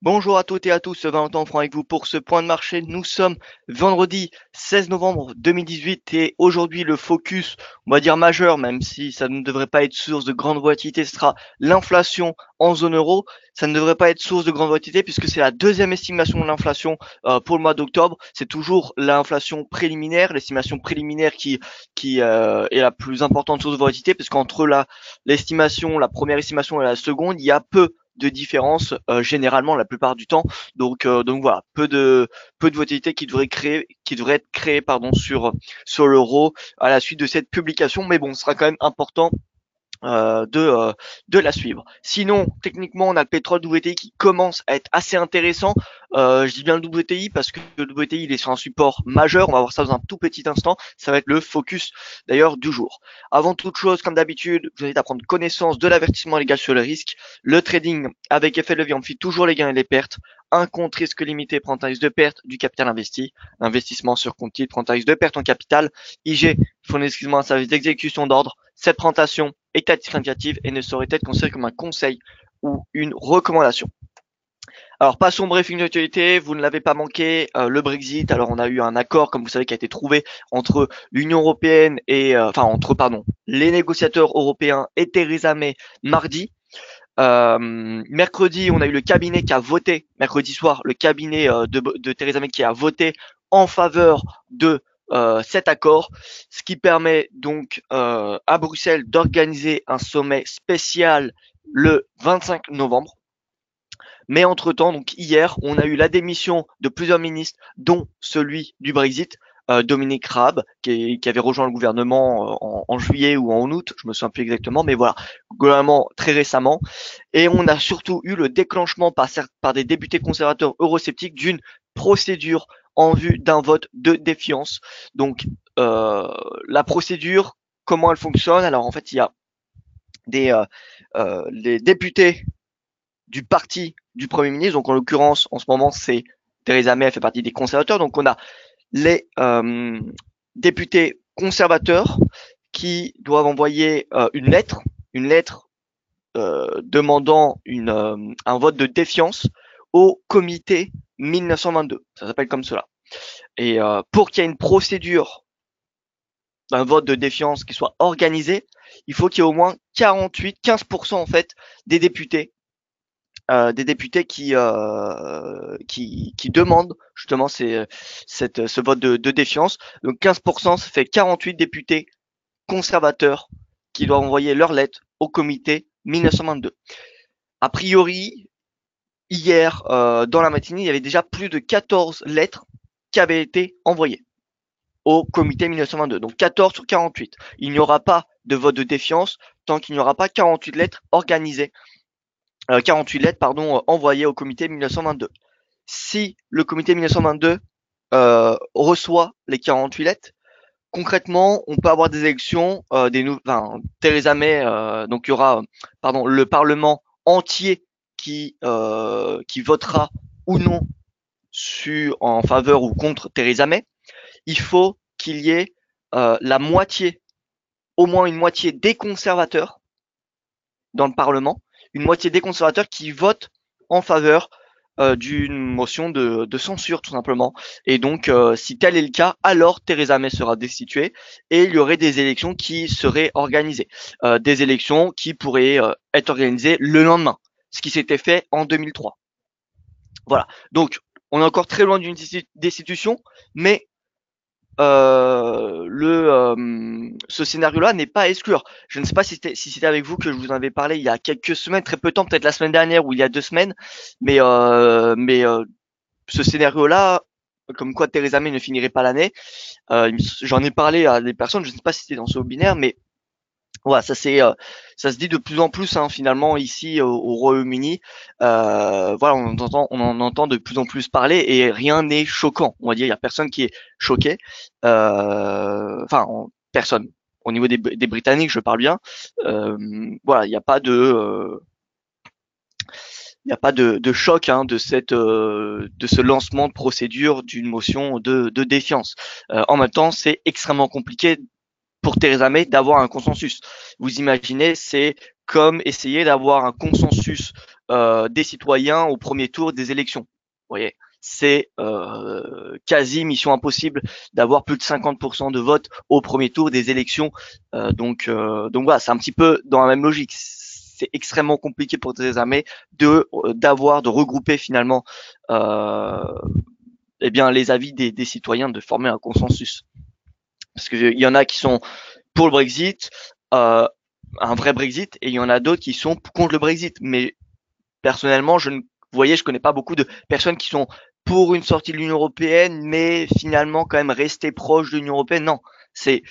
Bonjour à toutes et à tous, Valentin Franc avec vous pour ce point de marché. Nous sommes vendredi 16 novembre 2018 et aujourd'hui le focus, on va dire majeur, même si ça ne devrait pas être source de grande volatilité, ce sera l'inflation en zone euro. Ça ne devrait pas être source de grande volatilité puisque c'est la deuxième estimation de l'inflation pour le mois d'octobre. C'est toujours l'inflation préliminaire, l'estimation préliminaire qui est la plus importante source de volatilité parce qu'entre la première estimation et la seconde, il y a peu de différence généralement la plupart du temps. Donc voilà, peu de volatilité qui devrait être créée pardon sur l'euro à la suite de cette publication. Mais bon, ce sera quand même important de la suivre. Sinon, techniquement, on a le pétrole WTI qui commence à être assez intéressant. Je dis bien le WTI parce que le WTI il est sur un support majeur. On va voir ça dans un tout petit instant. Ça va être le focus d'ailleurs du jour. Avant toute chose, comme d'habitude, je vous invite à prendre connaissance de l'avertissement légal sur le risque. Le trading avec effet de levier amplifie toujours les gains et les pertes. Un compte risque limité prend un risque de perte du capital investi. L'investissement sur compte titre prend un risque de perte en capital. IG fournit exclusivement un service d'exécution d'ordre. Cette présentation est à titre indicatif et ne saurait être considérée comme un conseil ou une recommandation. Alors, passons au briefing d'actualité. Vous ne l'avez pas manqué, le Brexit. Alors, on a eu un accord, comme vous savez, qui a été trouvé entre l'Union européenne et, entre, pardon, les négociateurs européens et Theresa May mardi. Mercredi, on a eu le cabinet qui a voté, mercredi soir, le cabinet de Theresa May qui a voté en faveur de cet accord, ce qui permet donc à Bruxelles d'organiser un sommet spécial le 25 novembre. Mais entre-temps, donc hier, on a eu la démission de plusieurs ministres, dont celui du Brexit, Dominique Raab, qui avait rejoint le gouvernement en juillet ou en août, je me souviens plus exactement, mais voilà, globalement très récemment. Et on a surtout eu le déclenchement par des députés conservateurs eurosceptiques d'une procédure en vue d'un vote de défiance. Donc la procédure, comment elle fonctionne? Alors en fait, il y a les députés du parti du Premier ministre. Donc en l'occurrence, en ce moment, c'est Theresa May, elle fait partie des conservateurs. Donc on a les députés conservateurs qui doivent envoyer une lettre demandant un vote de défiance au comité 1922. Ça s'appelle comme cela. Et pour qu'il y ait une procédure d'un vote de défiance qui soit organisé, il faut qu'il y ait au moins 15% en fait des députés qui demandent justement ce vote de défiance. Donc 15%, ça fait 48 députés conservateurs qui doivent envoyer leur lettre au comité 1922. A priori, hier, dans la matinée, il y avait déjà plus de 14 lettres qui avaient été envoyées au comité 1922. Donc 14 sur 48. Il n'y aura pas de vote de défiance tant qu'il n'y aura pas 48 lettres organisées 48 lettres pardon, envoyées au comité 1922. Si le comité 1922 reçoit les 48 lettres, concrètement, on peut avoir des élections, Theresa May, donc il y aura pardon, le Parlement entier qui votera ou non en faveur ou contre Theresa May. Il faut qu'il y ait la moitié, au moins une moitié des conservateurs dans le Parlement, une moitié des conservateurs qui votent en faveur d'une motion de censure tout simplement. Et donc, si tel est le cas, alors Theresa May sera destituée et il y aurait des élections qui seraient organisées, des élections qui pourraient être organisées le lendemain, ce qui s'était fait en 2003. Voilà. Donc, on est encore très loin d'une destitution, mais ce scénario-là n'est pas à exclure. Je ne sais pas si c'était avec vous que je vous en avais parlé il y a quelques semaines, très peu de temps, peut-être la semaine dernière ou il y a 2 semaines, mais ce scénario-là, comme quoi Theresa May ne finirait pas l'année, j'en ai parlé à des personnes, je ne sais pas si c'était dans ce webinaire, mais voilà, ça se dit de plus en plus hein, finalement ici au Royaume-Uni. Voilà, on en entend de plus en plus parler et rien n'est choquant. On va dire, il y a personne qui est choqué. Personne. Au niveau des Britanniques, je parle bien. Voilà, il n'y a pas de choc hein, de ce lancement de procédure d'une motion de défiance. En même temps, c'est extrêmement compliqué pour Theresa May d'avoir un consensus. Vous imaginez, c'est comme essayer d'avoir un consensus des citoyens au premier tour des élections. Vous voyez, c'est quasi mission impossible d'avoir plus de 50% de vote au premier tour des élections. Donc voilà, c'est un petit peu dans la même logique. C'est extrêmement compliqué pour Theresa May de regrouper finalement eh bien les avis des citoyens, de former un consensus. Parce qu'il y en a qui sont pour le Brexit, un vrai Brexit, et il y en a d'autres qui sont contre le Brexit. Mais personnellement, vous voyez, je connais pas beaucoup de personnes qui sont pour une sortie de l'Union européenne, mais finalement quand même rester proche de l'Union européenne. Non, il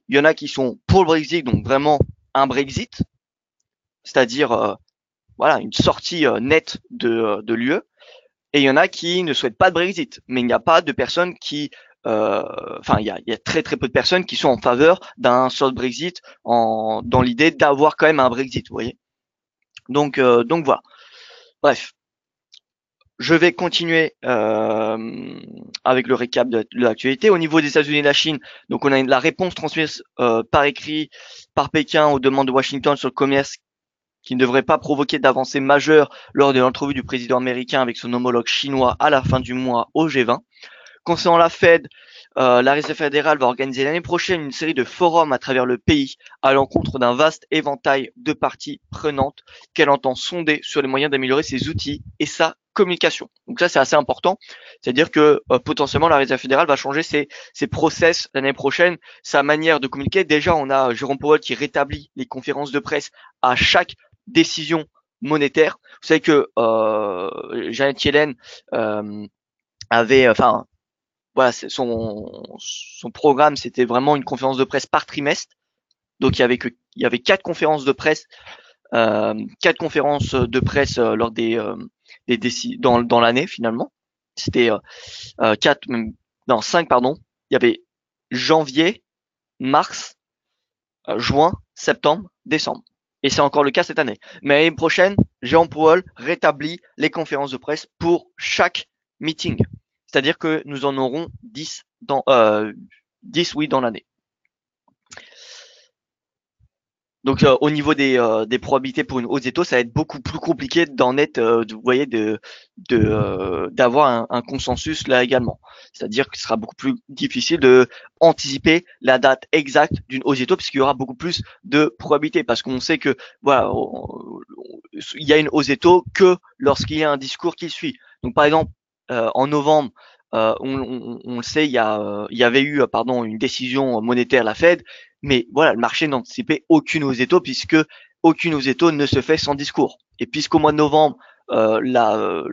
y en a qui sont pour le Brexit, donc vraiment un Brexit, c'est-à-dire voilà une sortie nette de l'UE, et il y en a qui ne souhaitent pas de Brexit. Mais il n'y a pas de personnes qui il y a très très peu de personnes qui sont en faveur d'un soft Brexit dans l'idée d'avoir quand même un Brexit, vous voyez. Donc voilà. Bref, je vais continuer avec le récap de l'actualité. Au niveau des États-Unis et de la Chine, donc on a la réponse transmise par écrit par Pékin aux demandes de Washington sur le commerce qui ne devrait pas provoquer d'avancées majeures lors de l'entrevue du président américain avec son homologue chinois à la fin du mois au G20. Concernant la Fed, la Réserve fédérale va organiser l'année prochaine une série de forums à travers le pays à l'encontre d'un vaste éventail de parties prenantes qu'elle entend sonder sur les moyens d'améliorer ses outils et sa communication. Donc ça, c'est assez important. C'est-à-dire que potentiellement, la Réserve fédérale va changer ses process l'année prochaine, sa manière de communiquer. Déjà, on a Jérôme Powell qui rétablit les conférences de presse à chaque décision monétaire. Vous savez que Janet Yellen avait, voilà, son programme, c'était vraiment une conférence de presse par trimestre. Donc il y avait 4 conférences de presse, 4 conférences de presse lors dans l'année finalement. C'était 5 pardon. Il y avait janvier, mars, juin, septembre, décembre. Et c'est encore le cas cette année. Mais l'année prochaine, Jérôme Powell rétablit les conférences de presse pour chaque meeting. C'est-à-dire que nous en aurons 10 dans l'année. Donc au niveau des probabilités pour une hausse des taux, ça va être beaucoup plus compliqué vous voyez, d'avoir un consensus là également. C'est-à-dire que ce sera beaucoup plus difficile de anticiper la date exacte d'une hausse des taux puisqu'il y aura beaucoup plus de probabilités parce qu'on sait que voilà, il y a une hausse des taux que lorsqu'il y a un discours qui suit. Donc par exemple en novembre, on le sait, il y avait eu une décision monétaire, la Fed, mais voilà, le marché n'anticipait aucune hausse des taux puisque aucune hausse des taux ne se fait sans discours. Et puisqu'au mois de novembre, la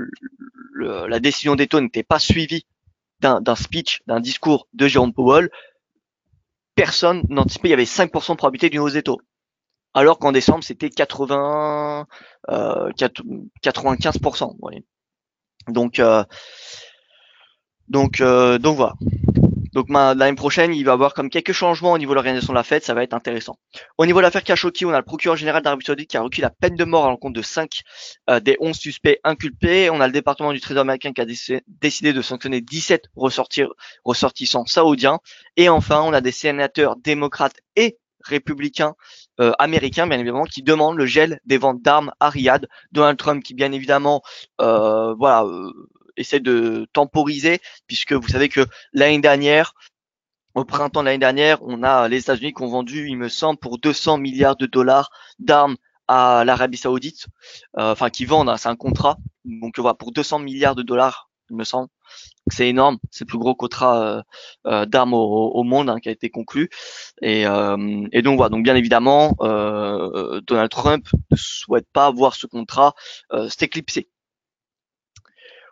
décision des taux n'était pas suivie d'un speech, d'un discours de Jérôme Powell, personne n'anticipait, il y avait 5% de probabilité d'une hausse des taux. Alors qu'en décembre, c'était 95%. Vous voyez. Donc voilà. Donc l'année prochaine, il va y avoir comme quelques changements au niveau de l'organisation de la fête, ça va être intéressant. Au niveau de l'affaire Khashoggi, on a le procureur général d'Arabie Saoudite qui a requis la peine de mort à l'encontre de 5 des 11 suspects inculpés. On a le département du Trésor américain qui a décidé de sanctionner 17 ressortissants saoudiens. Et enfin, on a des sénateurs démocrates et républicains américains, bien évidemment, qui demandent le gel des ventes d'armes à Riyad. Donald Trump qui, bien évidemment, essaie de temporiser, puisque vous savez que l'année dernière, au printemps de l'année dernière, on a les États-Unis qui ont vendu, il me semble, pour 200 milliards de dollars d'armes à l'Arabie Saoudite, qui vendent, hein, c'est un contrat, donc voilà, pour 200 milliards de dollars, il me semble. C'est énorme, c'est le plus gros contrat d'armes au monde hein, qui a été conclu. Et donc voilà, donc bien évidemment, Donald Trump ne souhaite pas voir ce contrat s'éclipser.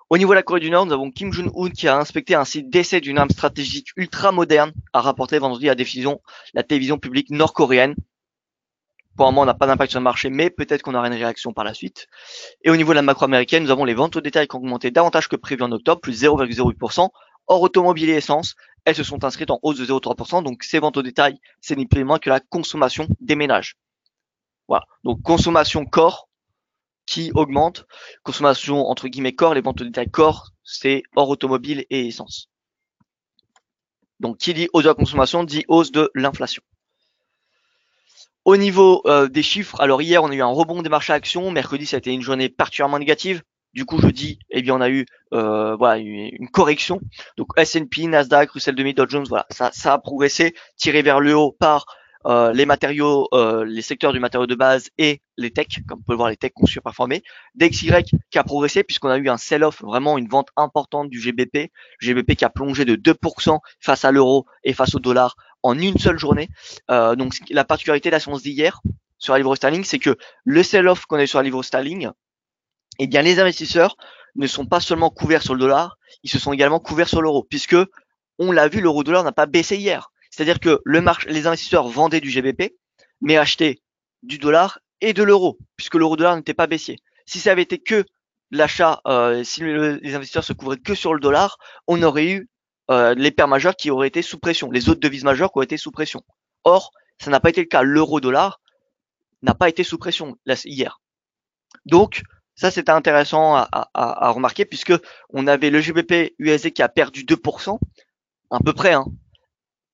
Au niveau de la Corée du Nord, nous avons Kim Jong-un qui a inspecté un site d'essai d'une arme stratégique ultra moderne, a rapporté vendredi à la télévision publique nord-coréenne. Pour le moment, on n'a pas d'impact sur le marché, mais peut-être qu'on aura une réaction par la suite. Et au niveau de la macro américaine, nous avons les ventes au détail qui ont augmenté davantage que prévu en octobre, plus 0,08%. Hors automobile et essence, elles se sont inscrites en hausse de 0,3%. Donc ces ventes au détail, c'est ni plus ni moins que la consommation des ménages. Voilà. Donc consommation corps qui augmente, consommation entre guillemets corps, les ventes au détail corps, c'est hors automobile et essence. Donc qui dit hausse de la consommation dit hausse de l'inflation. Au niveau des chiffres, alors hier on a eu un rebond des marchés actions, mercredi ça a été une journée particulièrement négative. Du coup jeudi, eh bien on a eu voilà une correction. Donc S&P, Nasdaq, Russell 2000, Dow Jones, voilà, ça a progressé, tiré vers le haut par les matériaux, les secteurs du matériau de base et les techs, comme on peut le voir les techs ont surperformé. DXY qui a progressé puisqu'on a eu un sell-off, vraiment une vente importante du GBP, GBP qui a plongé de 2% face à l'euro et face au dollar en une seule journée. Donc la particularité de la séance d'hier sur la livre sterling, c'est que le sell-off qu'on a eu sur la livre sterling, eh bien les investisseurs ne sont pas seulement couverts sur le dollar, ils se sont également couverts sur l'euro, puisque on l'a vu, l'euro-dollar n'a pas baissé hier. C'est-à-dire que les investisseurs vendaient du GBP, mais achetaient du dollar et de l'euro, puisque l'euro-dollar n'était pas baissier. Si ça avait été que l'achat, si les investisseurs se couvraient que sur le dollar, on aurait eu les paires majeures qui auraient été sous pression, les autres devises majeures qui auraient été sous pression. Or, ça n'a pas été le cas. L'euro-dollar n'a pas été sous pression hier. Donc, ça c'était intéressant à remarquer puisque on avait le GBP USD qui a perdu 2%, à peu près, hein,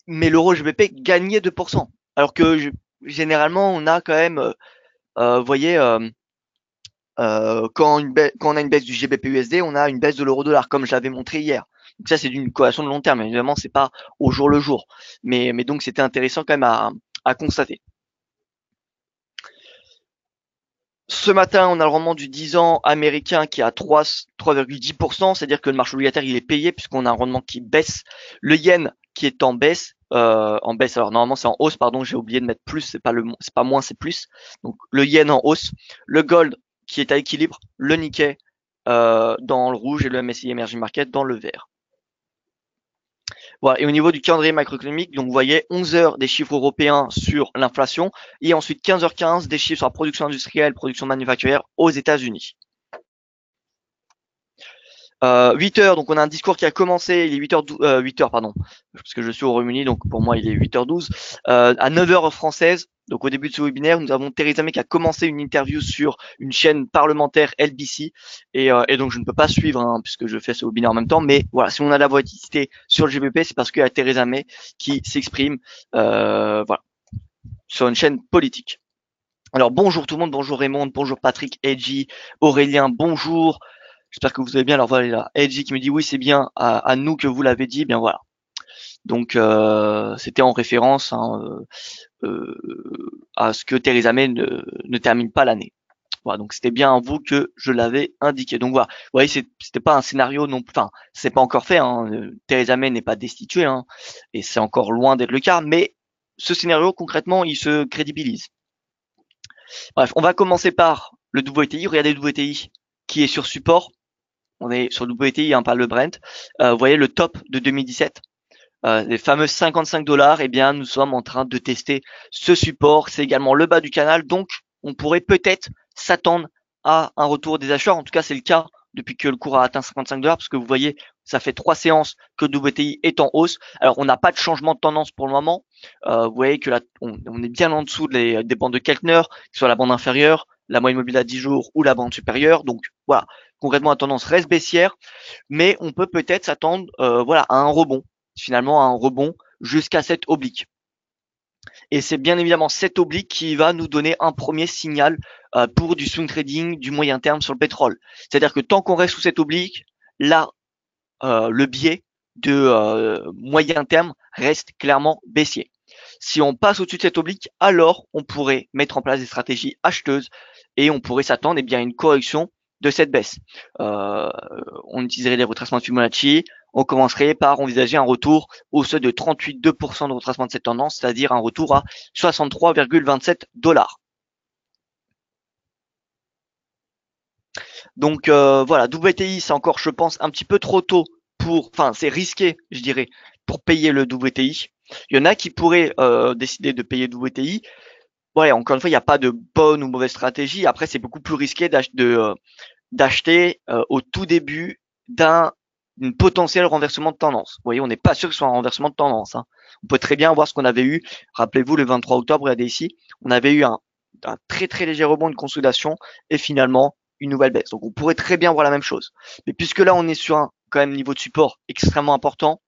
mais l'euro GBP gagnait 2%. Alors que généralement on a quand même, vous voyez, quand on a une baisse du GBP USD, on a une baisse de l'euro dollar, comme je l'avais montré hier. Donc ça, c'est d'une corrélation de long terme. Évidemment, c'est pas au jour le jour. Mais donc, c'était intéressant quand même à constater. Ce matin, on a le rendement du 10 ans américain qui est à 3,10%, c'est-à-dire que le marché obligataire, il est payé puisqu'on a un rendement qui baisse. Le yen qui est en baisse. Alors normalement c'est en hausse, pardon, j'ai oublié de mettre plus, c'est pas moins, c'est plus. Donc le yen en hausse, le gold qui est à équilibre, le Nikkei dans le rouge et le MSCI Emerging Market dans le vert. Voilà. Et au niveau du calendrier macroéconomique, donc vous voyez 11 heures des chiffres européens sur l'inflation et ensuite 15h15 des chiffres sur la production industrielle, production manufacturière aux États-Unis. 8 heures, donc on a un discours qui a commencé, il est 8 heures, pardon, parce que je suis au Royaume-Uni, donc pour moi il est 8h12, à 9 heures française. Donc au début de ce webinaire, nous avons Theresa May qui a commencé une interview sur une chaîne parlementaire LBC, et donc je ne peux pas suivre hein, puisque je fais ce webinaire en même temps, mais voilà, si on a la volatilité sur le GBP, c'est parce qu'il y a Theresa May qui s'exprime voilà, sur une chaîne politique. Alors bonjour tout le monde, bonjour Raymond, bonjour Patrick, Edgy, Aurélien, bonjour. J'espère que vous allez bien. Alors voilà, Edgy qui me dit oui, c'est bien à nous que vous l'avez dit. Bien voilà. Donc c'était en référence hein, à ce que Theresa May ne termine pas l'année. Voilà, donc c'était bien à vous que je l'avais indiqué. Donc voilà, vous voyez, c'était pas un scénario non, enfin, c'est pas encore fait. Hein. Theresa May n'est pas destituée, hein, et c'est encore loin d'être le cas. Mais ce scénario concrètement, il se crédibilise. Bref, on va commencer par le WTI. Regardez le WTI qui est sur support. On est sur le WTI, hein, pas le Brent. Vous voyez le top de 2017, les fameux 55 $. Eh bien, nous sommes en train de tester ce support. C'est également le bas du canal, donc on pourrait peut-être s'attendre à un retour des acheteurs. En tout cas, c'est le cas depuis que le cours a atteint 55 $, parce que vous voyez, ça fait 3 séances que le WTI est en hausse. Alors, on n'a pas de changement de tendance pour le moment. Vous voyez que là, on est bien en dessous des bandes de Keltner, que ce soit la bande inférieure, la moyenne mobile à 10 jours ou la bande supérieure. Donc voilà, concrètement la tendance reste baissière, mais on peut peut-être s'attendre voilà, à un rebond, finalement à un rebond jusqu'à cette oblique. Et c'est bien évidemment cette oblique qui va nous donner un premier signal pour du swing trading du moyen terme sur le pétrole. C'est-à-dire que tant qu'on reste sous cette oblique, là, le biais de moyen terme reste clairement baissier. Si on passe au-dessus de cette oblique, alors on pourrait mettre en place des stratégies acheteuses et on pourrait s'attendre à une correction de cette baisse. On utiliserait les retracements de Fibonacci, on commencerait par envisager un retour au seuil de 38,2% de retracement de cette tendance, c'est-à-dire un retour à 63,27 $. Donc voilà, WTI, c'est encore, je pense, un petit peu trop tôt enfin, c'est risqué, je dirais, pour payer le WTI. Il y en a qui pourraient décider de payer le WTI. Ouais, encore une fois, il n'y a pas de bonne ou mauvaise stratégie. Après, c'est beaucoup plus risqué d'acheter au tout début d'un potentiel renversement de tendance. Vous voyez, on n'est pas sûr que ce soit un renversement de tendance. Hein. On peut très bien voir ce qu'on avait eu. Rappelez-vous, le 23 octobre, regardez ici, on avait eu un très très léger rebond, de consolidation, et finalement une nouvelle baisse. Donc on pourrait très bien voir la même chose. Mais puisque là, on est sur un quand même niveau de support extrêmement important,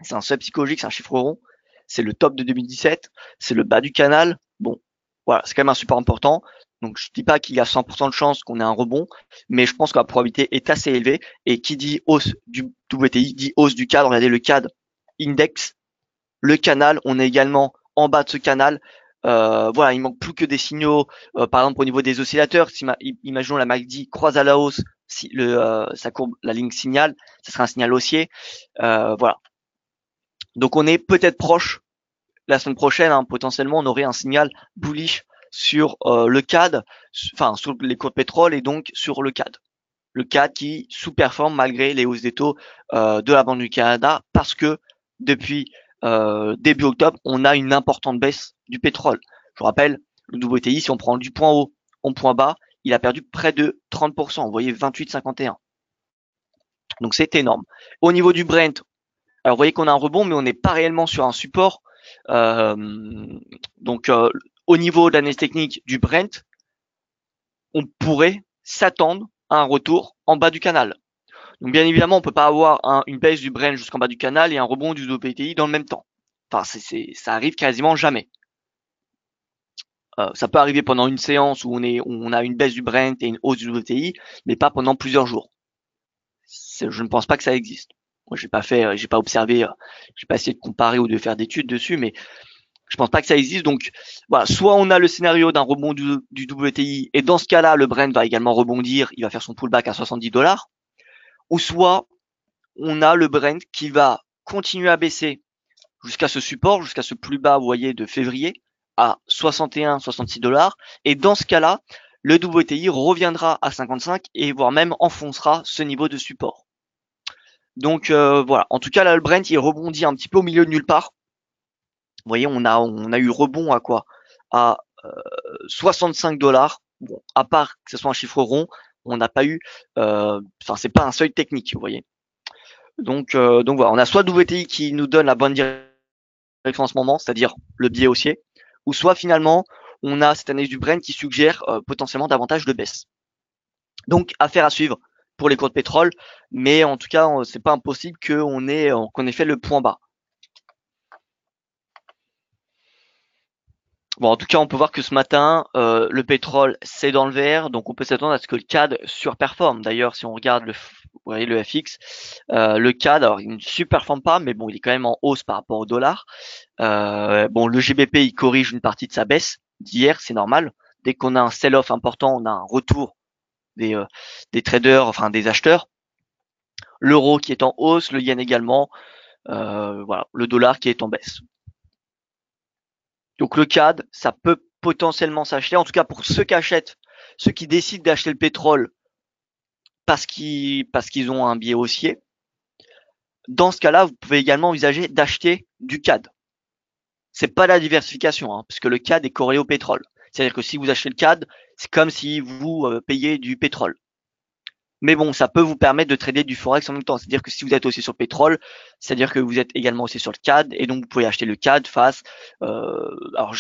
c'est un seuil psychologique, c'est un chiffre rond, c'est le top de 2017, c'est le bas du canal. Bon, Voilà, c'est quand même un support important. Donc je dis pas qu'il y a 100% de chance qu'on ait un rebond, mais je pense que la probabilité est assez élevée. Et qui dit hausse du WTI dit hausse du CAD. Regardez le CAD index, le canal, on est également en bas de ce canal. Voilà, il manque plus que des signaux, par exemple au niveau des oscillateurs. Si imaginons la MACD croise à la hausse, si sa courbe, la ligne signale, ce sera un signal haussier. Voilà. Donc on est peut-être proche. La semaine prochaine, hein, potentiellement, on aurait un signal bullish sur le CAD, enfin sur les cours de pétrole et donc sur le CAD. Le CAD qui sous-performe malgré les hausses des taux de la Banque du Canada parce que depuis début octobre, on a une importante baisse du pétrole. Je vous rappelle, le WTI, si on prend du point haut au point bas, il a perdu près de 30%. Vous voyez, 28,51. Donc c'est énorme. Au niveau du Brent, alors vous voyez qu'on a un rebond, mais on n'est pas réellement sur un support. Euh, donc au niveau de l'analyse technique du Brent, on pourrait s'attendre à un retour en bas du canal. Donc bien évidemment, on peut pas avoir une baisse du Brent jusqu'en bas du canal et un rebond du WTI dans le même temps. Enfin, ça arrive quasiment jamais. Ça peut arriver pendant une séance où on a une baisse du Brent et une hausse du WTI, mais pas pendant plusieurs jours. Je ne pense pas que ça existe. Moi, j'ai pas observé, j'ai pas essayé de comparer ou de faire d'études dessus, mais je pense pas que ça existe. Donc voilà, soit on a le scénario d'un rebond du WTI et dans ce cas-là, le Brent va également rebondir, il va faire son pullback à 70 $, ou soit on a le Brent qui va continuer à baisser jusqu'à ce support, jusqu'à ce plus bas, vous voyez, de février à 61, 66 $. Et dans ce cas-là, le WTI reviendra à 55 et voire même enfoncera ce niveau de support. Donc voilà, en tout cas là le Brent il rebondit un petit peu au milieu de nulle part. Vous voyez, on a eu rebond à quoi? À 65 $. Bon, à part que ce soit un chiffre rond, on n'a pas eu, enfin c'est pas un seuil technique, vous voyez. Donc voilà, on a soit WTI qui nous donne la bonne direction en ce moment, c'est-à-dire le biais haussier, ou soit finalement on a cette analyse du Brent qui suggère potentiellement davantage de baisse. Donc affaire à suivre pour les cours de pétrole, mais en tout cas c'est pas impossible qu'on ait fait le point bas. Bon, en tout cas, on peut voir que ce matin, le pétrole, c'est dans le vert, donc on peut s'attendre à ce que le CAD surperforme. D'ailleurs, si on regarde vous voyez, le FX, le CAD, alors il ne surperforme pas, mais bon, il est quand même en hausse par rapport au dollar. Bon, le GBP, il corrige une partie de sa baisse d'hier, c'est normal. Dès qu'on a un sell-off important, on a un retour des traders, enfin des acheteurs. L'euro qui est en hausse, le yen également, voilà, le dollar qui est en baisse. Donc le CAD, ça peut potentiellement s'acheter, en tout cas pour ceux qui achètent, ceux qui décident d'acheter le pétrole parce qu'ils ont un biais haussier. Dans ce cas-là, vous pouvez également envisager d'acheter du CAD. C'est pas la diversification, hein, parce que le CAD est corrélé au pétrole. C'est-à-dire que si vous achetez le CAD, c'est comme si vous payez du pétrole. Mais bon, ça peut vous permettre de trader du forex en même temps. C'est-à-dire que si vous êtes aussi sur le pétrole, c'est-à-dire que vous êtes également aussi sur le CAD, et donc vous pouvez acheter le CAD face. Alors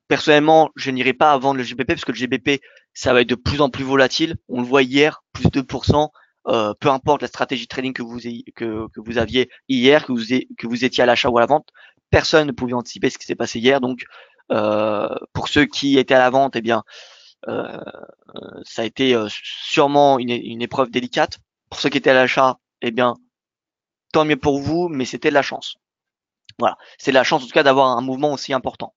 personnellement, je n'irai pas à vendre le GBP parce que le GBP, ça va être de plus en plus volatile. On le voit hier, plus de 2%. Peu importe la stratégie trading que vous aviez hier, que vous étiez à l'achat ou à la vente, personne ne pouvait anticiper ce qui s'est passé hier. Donc, pour ceux qui étaient à la vente, eh bien, ça a été sûrement une épreuve délicate. Pour ceux qui étaient à l'achat, eh bien, tant mieux pour vous, mais c'était de la chance. Voilà, c'est de la chance en tout cas d'avoir un mouvement aussi important.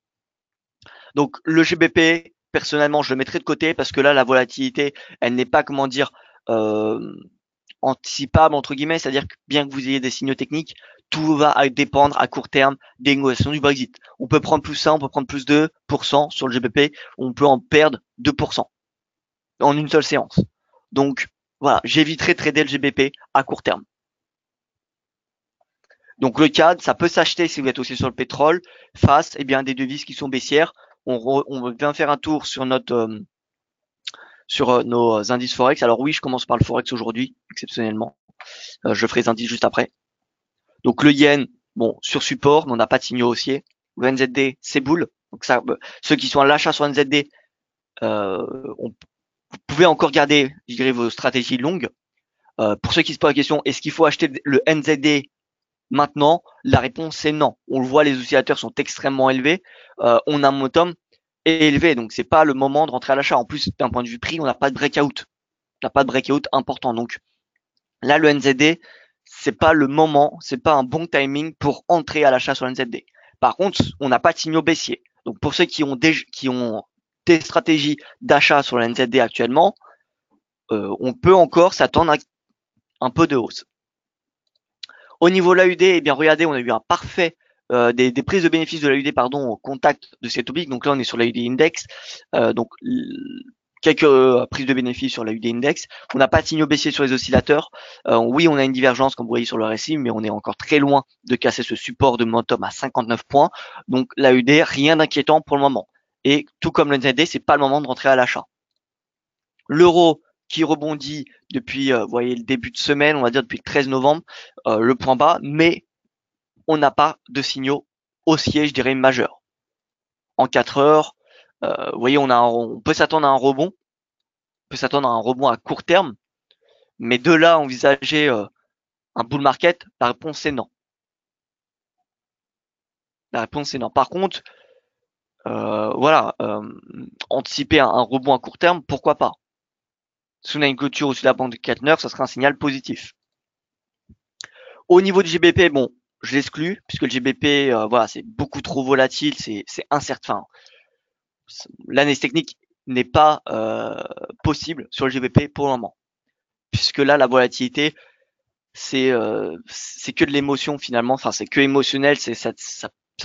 Donc le GBP, personnellement, je le mettrai de côté parce que là, la volatilité, elle n'est pas, comment dire, anticipable entre guillemets, c'est-à-dire que bien que vous ayez des signaux techniques, tout va dépendre à court terme des négociations du Brexit. On peut prendre plus 1, on peut prendre plus 2% sur le GBP, on peut en perdre 2% en une seule séance. Donc voilà, j'éviterai de trader le GBP à court terme. Donc le CAD, ça peut s'acheter si vous êtes aussi sur le pétrole face eh bien, des devises qui sont baissières. On vient faire un tour sur nos indices Forex. Alors oui, je commence par le Forex aujourd'hui, exceptionnellement. Je ferai les indices juste après. Donc le yen, bon, sur support, mais on n'a pas de signaux haussiers. Le NZD, c'est boule. Donc ça, ceux qui sont à l'achat sur NZD, vous pouvez encore garder, je dirais, vos stratégies longues. Pour ceux qui se posent la question, est-ce qu'il faut acheter le NZD maintenant? La réponse est non. On le voit, les oscillateurs sont extrêmement élevés. On a un momentum élevé, donc c'est pas le moment de rentrer à l'achat. En plus, d'un point de vue prix, on n'a pas de breakout. On n'a pas de breakout important. Donc là, le NZD, c'est pas le moment, c'est pas un bon timing pour entrer à l'achat sur le NZD. Par contre, on n'a pas de signaux baissiers. Donc pour ceux qui ont des stratégies d'achat sur le NZD actuellement, on peut encore s'attendre à un peu de hausse. Au niveau de l'AUD, eh bien regardez, on a eu un parfait des prises de bénéfices de l'AUD au contact de cette oblique. Donc là, on est sur l'AUD index. Donc quelques prises de bénéfices sur l'AUD index. On n'a pas de signaux baissiers sur les oscillateurs. Oui, on a une divergence comme vous voyez sur le RSI, mais on est encore très loin de casser ce support de momentum à 59 points. Donc l'AUD, rien d'inquiétant pour le moment. Et tout comme le NZD, c'est pas le moment de rentrer à l'achat. L'euro qui rebondit depuis, vous voyez, le début de semaine, on va dire depuis le 13 novembre, le point bas, mais on n'a pas de signaux haussiers, je dirais, majeurs. En 4 heures, vous voyez, on peut s'attendre à un rebond, on peut s'attendre à un rebond à court terme, mais de là à envisager un bull market, la réponse est non. La réponse est non. Par contre, voilà, anticiper un rebond à court terme, pourquoi pas? Si on a une clôture au-dessus de la bande de 4 heures, ça sera un signal positif. Au niveau du GBP, bon, je l'exclus, puisque le GBP, voilà, c'est beaucoup trop volatile, c'est incertain. L'analyse technique n'est pas possible sur le GBP pour le moment, puisque là, la volatilité, c'est que de l'émotion finalement, enfin c'est que émotionnel, ça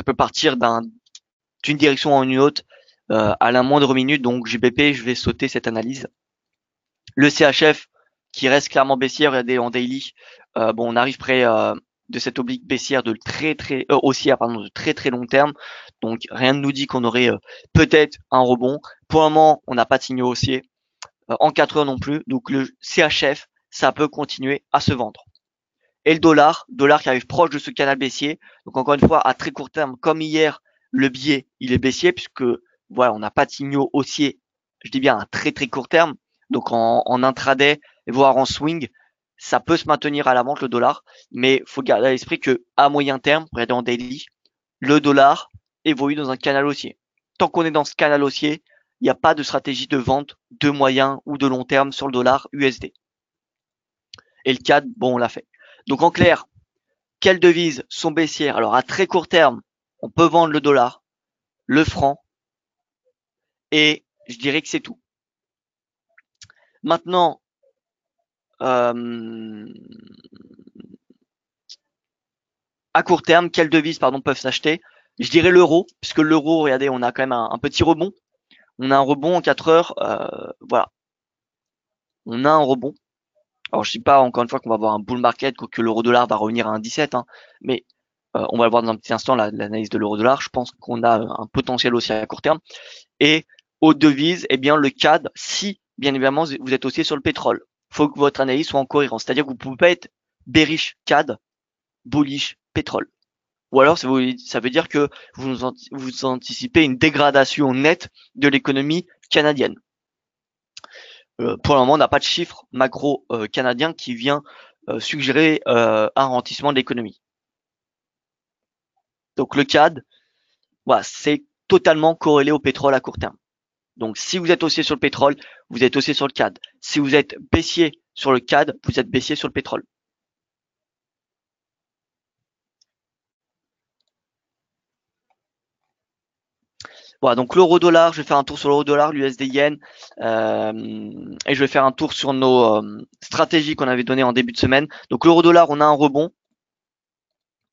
peut partir d'une direction en une autre à la moindre minute. Donc GBP, je vais sauter cette analyse. Le CHF qui reste clairement baissier, regardez en daily, bon on arrive près de cette oblique baissière de haussière de très long terme. Donc rien ne nous dit qu'on aurait peut-être un rebond. Pour le moment, on n'a pas de signaux haussiers en 4 heures non plus. Donc le CHF, ça peut continuer à se vendre. Et le dollar qui arrive proche de ce canal baissier. Donc encore une fois, à très court terme, comme hier, le biais il est baissier puisque voilà, on n'a pas de signaux haussiers. Je dis bien à très court terme. Donc en intraday, voire en swing, ça peut se maintenir à la vente le dollar, mais faut garder à l'esprit que à moyen terme, regardez en daily, le dollar évolue dans un canal haussier. Tant qu'on est dans ce canal haussier, il n'y a pas de stratégie de vente de moyen ou de long terme sur le dollar USD. Et le CAD, bon, on l'a fait. Donc en clair, quelles devises sont baissières? Alors à très court terme, on peut vendre le dollar, le franc, et je dirais que c'est tout. Maintenant, à court terme, quelles devises peuvent s'acheter? Je dirais l'euro, puisque l'euro, regardez, on a quand même un petit rebond. On a un rebond en 4 heures, voilà. On a un rebond. Alors je ne dis pas encore une fois qu'on va avoir un bull market, que l'euro dollar va revenir à 1,17, hein, mais on va le voir dans un petit instant l'analyse de l'euro dollar. Je pense qu'on a un potentiel aussi à court terme. Et aux devises, eh bien le CAD, si bien évidemment vous êtes aussi sur le pétrole, faut que votre analyse soit en cohérence. C'est-à-dire que vous pouvez pas être bearish CAD, bullish pétrole. Ou alors ça veut dire que vous anticipez une dégradation nette de l'économie canadienne. Pour le moment, on n'a pas de chiffre macro canadien qui vient suggérer un ralentissement de l'économie. Donc le CAD, voilà, c'est totalement corrélé au pétrole à court terme. Donc si vous êtes haussier sur le pétrole, vous êtes haussier sur le CAD. Si vous êtes baissier sur le CAD, vous êtes baissier sur le pétrole. Voilà, donc l'euro dollar, je vais faire un tour sur l'euro dollar, l'USD yen, et je vais faire un tour sur nos stratégies qu'on avait données en début de semaine. Donc l'euro dollar, on a un rebond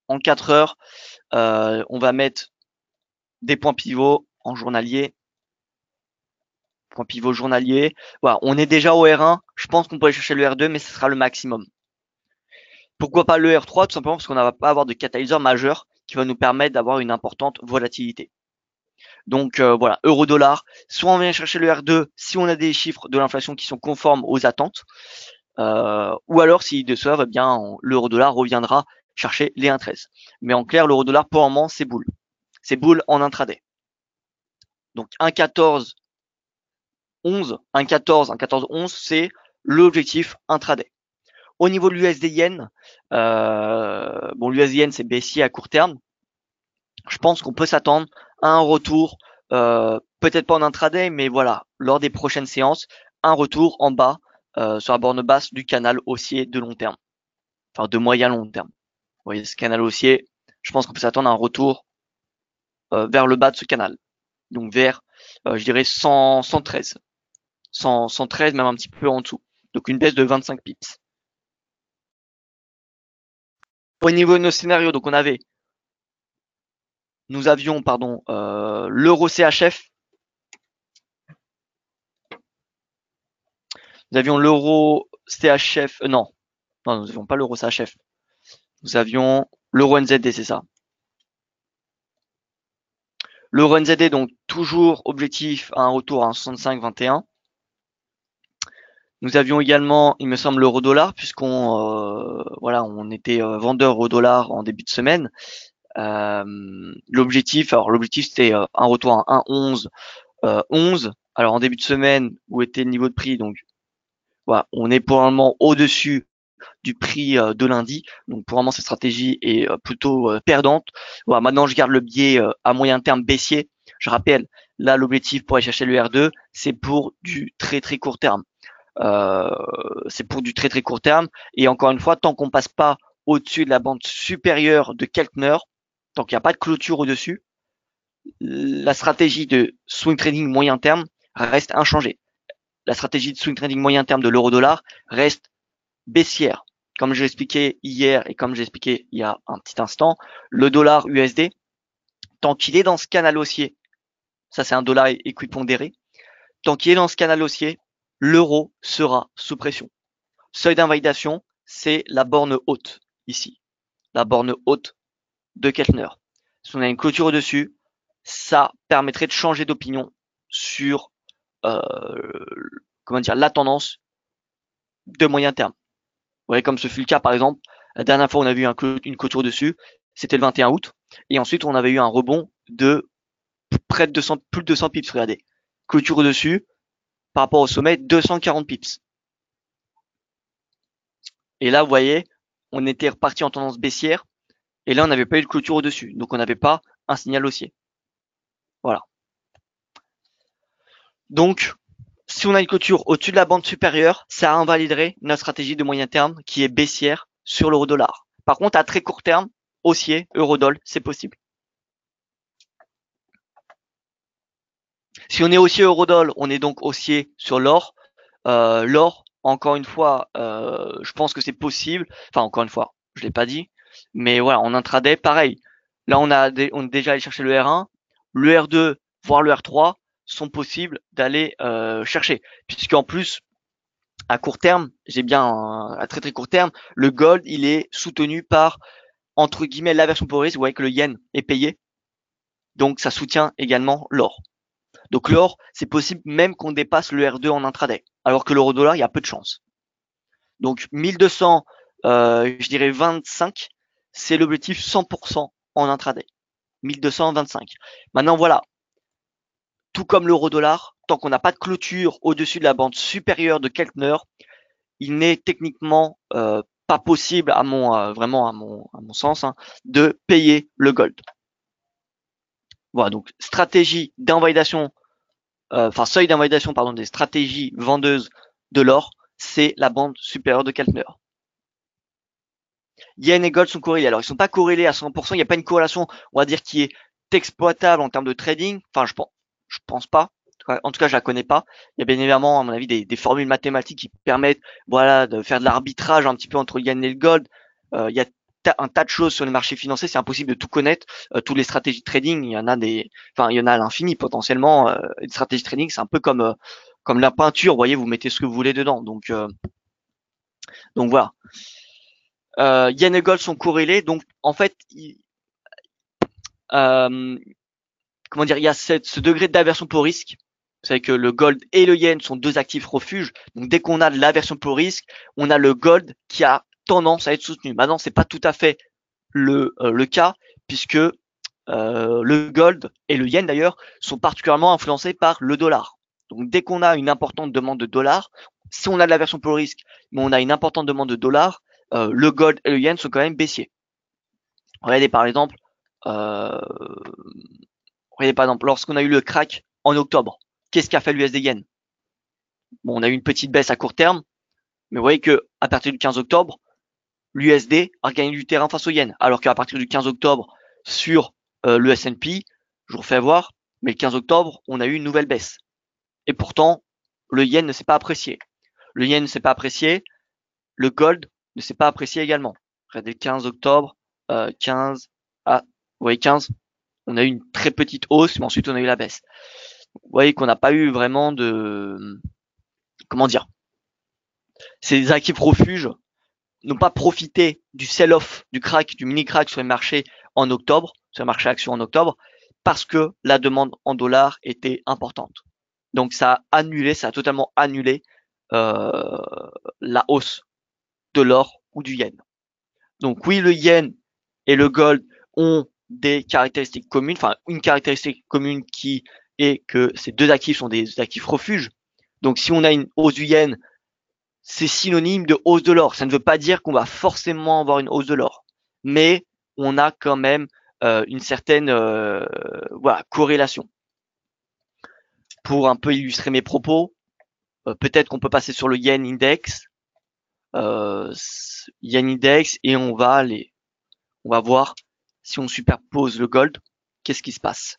en 4 heures. On va mettre des points pivots en journalier. Point pivot journalier. Voilà, on est déjà au R1. Je pense qu'on peut aller chercher le R2, mais ce sera le maximum. Pourquoi pas le R3? Tout simplement parce qu'on ne va pas avoir de catalyseur majeur qui va nous permettre d'avoir une importante volatilité. Donc voilà, euro-dollar, soit on vient chercher le R2 si on a des chiffres de l'inflation qui sont conformes aux attentes, ou alors s'ils déçoivent, eh bien l'euro-dollar reviendra chercher les 1,13. Mais en clair, l'euro-dollar pour le moment, c'est boule. C'est boule en intraday. Donc 1,14, 11, 1,14, 1,14, 11, c'est l'objectif intraday. Au niveau de l'USD yen, bon l'USD yen c'est baissier à court terme. Je pense qu'on peut s'attendre à un retour peut-être pas en intraday, mais voilà, lors des prochaines séances, un retour en bas sur la borne basse du canal haussier de long terme, enfin de moyen long terme. Vous voyez ce canal haussier, je pense qu'on peut s'attendre à un retour vers le bas de ce canal, donc vers, je dirais 113, 113, même un petit peu en dessous. Donc une baisse de 25 pips. Au niveau de nos scénarios, donc nous avions l'euro CHF, nous avions l'euro CHF, non, nous n'avions pas l'euro CHF, nous avions l'euro NZD, c'est ça. L'euro NZD, donc toujours objectif à un retour à 1,6521. Nous avions également, il me semble, l'euro dollar, puisqu'on on était vendeur au dollar en début de semaine. L'objectif c'était un retour à 1,11 11. Alors en début de semaine, où était le niveau de prix, donc voilà, on est pour le moment au-dessus du prix de lundi. Donc pour le moment, cette stratégie est plutôt perdante. Voilà, maintenant, je garde le biais à moyen terme baissier. Je rappelle, là, l'objectif pour aller chercher le R2, c'est pour du très très court terme. C'est pour du très très court terme. Et encore une fois, tant qu'on passe pas au-dessus de la bande supérieure de Keltner, tant qu'il n'y a pas de clôture au-dessus, la stratégie de swing trading moyen terme reste inchangée. La stratégie de swing trading moyen terme de l'euro-dollar reste baissière. Comme j'ai expliqué hier et comme j'ai expliqué il y a un petit instant, le dollar USD, tant qu'il est dans ce canal haussier, ça c'est un dollar équipondéré, tant qu'il est dans ce canal haussier, l'euro sera sous pression. Seuil d'invalidation, c'est la borne haute, ici. La borne haute de Keltner. Si on a une clôture au-dessus, ça permettrait de changer d'opinion sur la tendance de moyen terme. Vous voyez, comme ce fut le cas par exemple, la dernière fois on a vu une clôture dessus, c'était le 21 août, et ensuite on avait eu un rebond de près de 200, plus de 200 pips, regardez. Clôture au-dessus, par rapport au sommet, 240 pips. Et là, vous voyez, on était reparti en tendance baissière, et là on n'avait pas eu de clôture au-dessus, donc on n'avait pas un signal haussier. Voilà. Donc, si on a une clôture au-dessus de la bande supérieure, ça invaliderait notre stratégie de moyen terme qui est baissière sur l'euro-dollar. Par contre, à très court terme, haussier, euro-dollar, c'est possible. Si on est haussier euro-dollar, on est donc haussier sur l'or. L'or, encore une fois, je pense que c'est possible. Enfin, encore une fois, je l'ai pas dit. Mais voilà, en intraday, pareil. Là, on est déjà allé chercher le R1, le R2, voire le R3 sont possibles d'aller chercher. Puisqu'en plus, à court terme, à très très court terme, le gold, il est soutenu par, entre guillemets, l'aversion pour risque. Vous voyez que le yen est payé. Donc, ça soutient également l'or. Donc l'or, c'est possible même qu'on dépasse le R2 en intraday, alors que l'euro-dollar, il y a peu de chance. Donc 1200, je dirais 25, c'est l'objectif 100% en intraday. 1225. Maintenant voilà, tout comme l'euro-dollar, tant qu'on n'a pas de clôture au-dessus de la bande supérieure de Keltner, il n'est techniquement pas possible, vraiment à mon sens, de payer le gold. Voilà, donc stratégie d'invalidation, seuil d'invalidation des stratégies vendeuses de l'or, c'est la bande supérieure de Keltner. Yen et gold sont corrélés. Alors ils sont pas corrélés à 100%, il n'y a pas une corrélation, on va dire, qui est exploitable en termes de trading. Enfin, je pense pas. En tout cas, je la connais pas. Il y a bien évidemment, à mon avis, des formules mathématiques qui permettent, voilà, de faire de l'arbitrage un petit peu entre le yen et le gold. Il y a un tas de choses sur les marchés financiers, c'est impossible de tout connaître. Toutes les stratégies de trading, il y en a à l'infini potentiellement. Une stratégie de trading, c'est un peu comme la peinture, vous voyez, vous mettez ce que vous voulez dedans. Donc voilà. Yen et gold sont corrélés, donc en fait, il y a ce degré d'aversion pour risque. Vous savez que le gold et le yen sont deux actifs refuges. Donc dès qu'on a de l'aversion pour risque, on a le gold qui a tendance à être soutenu. Maintenant, c'est pas tout à fait le cas, puisque le gold et le yen d'ailleurs sont particulièrement influencés par le dollar. Donc dès qu'on a une importante demande de dollars, si on a de l'aversion pour risque, mais on a une importante demande de dollars, le gold et le yen sont quand même baissiers. Regardez par exemple, lorsqu'on a eu le crack en octobre. Qu'est-ce qu'a fait l'USD Yen? Bon, on a eu une petite baisse à court terme, mais vous voyez que à partir du 15 octobre, l'USD a gagné du terrain face au Yen, alors qu'à partir du 15 octobre sur le S&P, je vous refais voir, mais le 15 octobre, on a eu une nouvelle baisse. Et pourtant, le Yen ne s'est pas apprécié. Le Yen ne s'est pas apprécié, le Gold ne s'est pas apprécié également. Regardez le 15 octobre, 15, vous voyez 15, on a eu une très petite hausse, mais ensuite on a eu la baisse. Vous voyez qu'on n'a pas eu vraiment de, comment dire, ces actifs refuges n'ont pas profité du sell-off, du crack, du mini crack sur les marchés en octobre, sur les marchés actions en octobre, parce que la demande en dollars était importante. Donc ça a totalement annulé la hausse de l'or ou du yen. Donc oui, le yen et le gold ont des caractéristiques communes, enfin une caractéristique commune qui est que ces deux actifs sont des actifs refuges. Donc si on a une hausse du yen, c'est synonyme de hausse de l'or. Ça ne veut pas dire qu'on va forcément avoir une hausse de l'or, mais on a quand même une certaine voilà, corrélation. Pour un peu illustrer mes propos, peut-être qu'on peut passer sur le yen index, et on va voir si on superpose le gold, qu'est-ce qui se passe.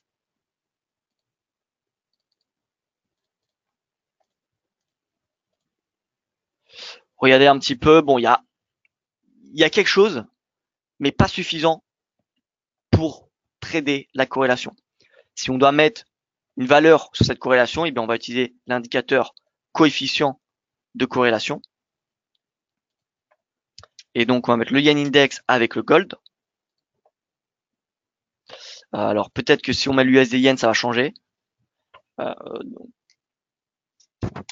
Regardez un petit peu, bon, il y a quelque chose, mais pas suffisant pour trader la corrélation. Si on doit mettre une valeur sur cette corrélation, eh bien on va utiliser l'indicateur coefficient de corrélation. Et donc on va mettre le yen index avec le gold. Alors peut-être que si on met l'USD yen, ça va changer.